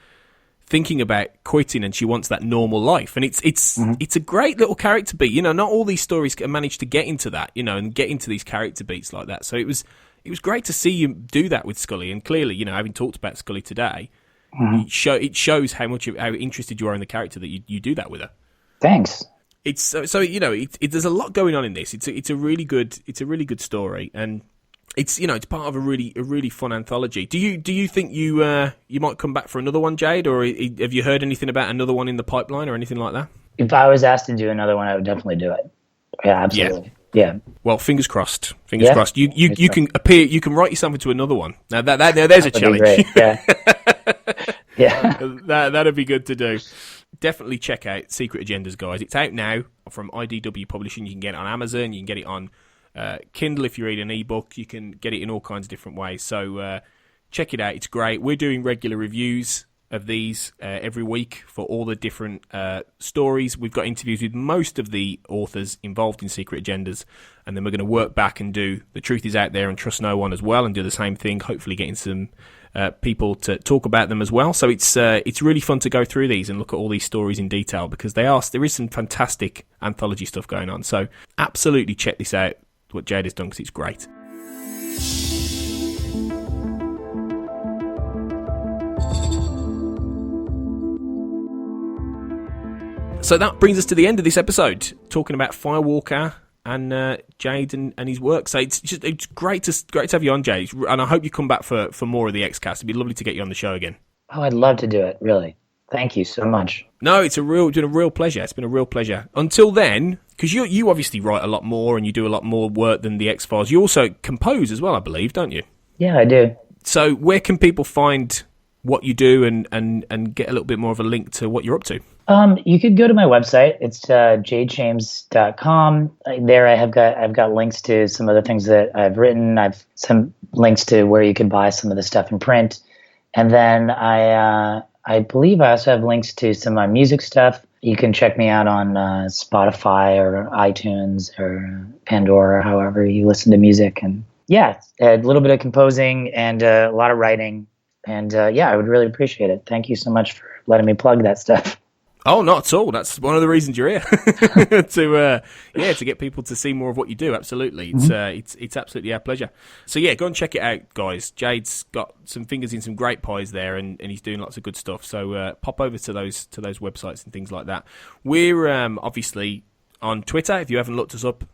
thinking about quitting and she wants that normal life, and it's a great little character beat. Not all these stories manage to get into that, and get into these character beats like that. So it was great to see you do that with Scully, and clearly, having talked about Scully today, it shows how interested you are in the character that you do that with her. Thanks. It's so there's a lot going on in this. It's a really good story, and it's it's part of a really fun anthology. Do you think you might come back for another one, Jade, or have you heard anything about another one in the pipeline or anything like that? If I was asked to do another one, I would definitely do it. Yeah, absolutely. Yeah. Well, fingers crossed. Fingers crossed. You can appear. You can write yourself into another one. Now there's a challenge. Great. Yeah. Yeah. That'd be good to do. Definitely check out Secret Agendas, guys. It's out now from IDW Publishing. You can get it on Amazon. You can get it on Kindle if you read an ebook. You can get it in all kinds of different ways. So check it out. It's great. We're doing regular reviews of these every week for all the different stories. We've got interviews with most of the authors involved in Secret Agendas, and then we're going to work back and do The Truth Is Out There and Trust No One as well, and do the same thing, hopefully getting some people to talk about them as well. So it's really fun to go through these and look at all these stories in detail, because there is some fantastic anthology stuff going on. So absolutely check this out, what Jade has done, because it's great. So that brings us to the end of this episode, talking about Firewalker and Jade and his work. So it's great to have you on, Jade, and I hope you come back for more of the XCast. It'd be lovely to get you on the show again. Oh, I'd love to do it. Really, thank you so much. No, it's been a real pleasure. It's been a real pleasure. Until then, because you obviously write a lot more and you do a lot more work than the X-Files. You also compose as well, I believe, don't you? Yeah, I do. So where can people find what you do and get a little bit more of a link to what you're up to? You could go to my website. It's jadejames.com. There I've got links to some of the things that I've written. I've some links to where you can buy some of the stuff in print. And then I believe I also have links to some of my music stuff. You can check me out on Spotify or iTunes or Pandora, however you listen to music. And yeah, a little bit of composing and a lot of writing. And yeah, I would really appreciate it. Thank you so much for letting me plug that stuff. Oh, not at all. That's one of the reasons you're here to get people to see more of what you do. Absolutely, it's absolutely our pleasure. So yeah, go and check it out, guys. Jade's got some fingers in some great pies there, and he's doing lots of good stuff. So pop over to those websites and things like that. We're obviously on Twitter. If you haven't looked us up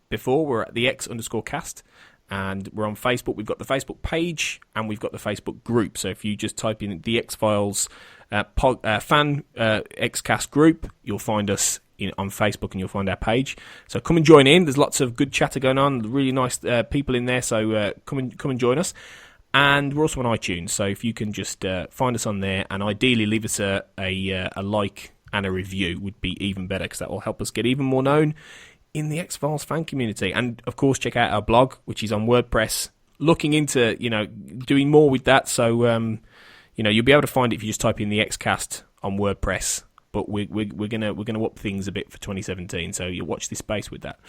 before, we're at the X_cast. And we're on Facebook. We've got the Facebook page and we've got the Facebook group. So if you just type in the X-Files fan Xcast group, you'll find us on Facebook and you'll find our page. So come and join in. There's lots of good chatter going on. Really nice people in there. So come and join us. And we're also on iTunes. So if you can just find us on there and ideally leave us a like and a review would be even better, because that will help us get even more known in the X-Files fan community. And of course, check out our blog, which is on WordPress, looking into, doing more with that. So, you'll be able to find it if you just type in the Xcast on WordPress. But we're gonna up things a bit for 2017. So you watch this space with that.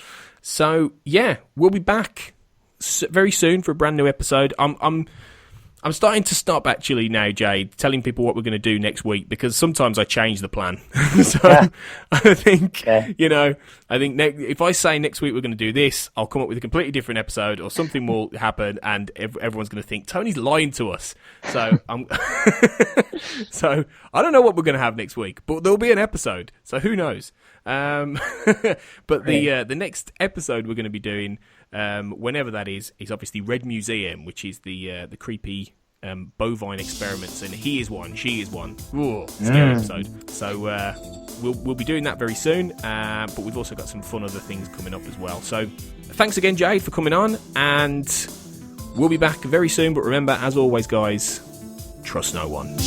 So yeah, we'll be back very soon for a brand new episode. I'm starting to stop actually now, Jade, telling people what we're going to do next week, because sometimes I change the plan. So yeah. I think, if I say next week we're going to do this, I'll come up with a completely different episode, or something will happen and everyone's going to think Tony's lying to us. So so I don't know what we're going to have next week, but there'll be an episode. So who knows? But the next episode we're going to be doing, whenever that is obviously Red Museum, which is the creepy bovine experiments, and he is one, she is one. Ooh, scary episode. So we'll be doing that very soon, but we've also got some fun other things coming up as well. So thanks again, Jade, for coming on, and we'll be back very soon. But remember, as always, guys, trust no one.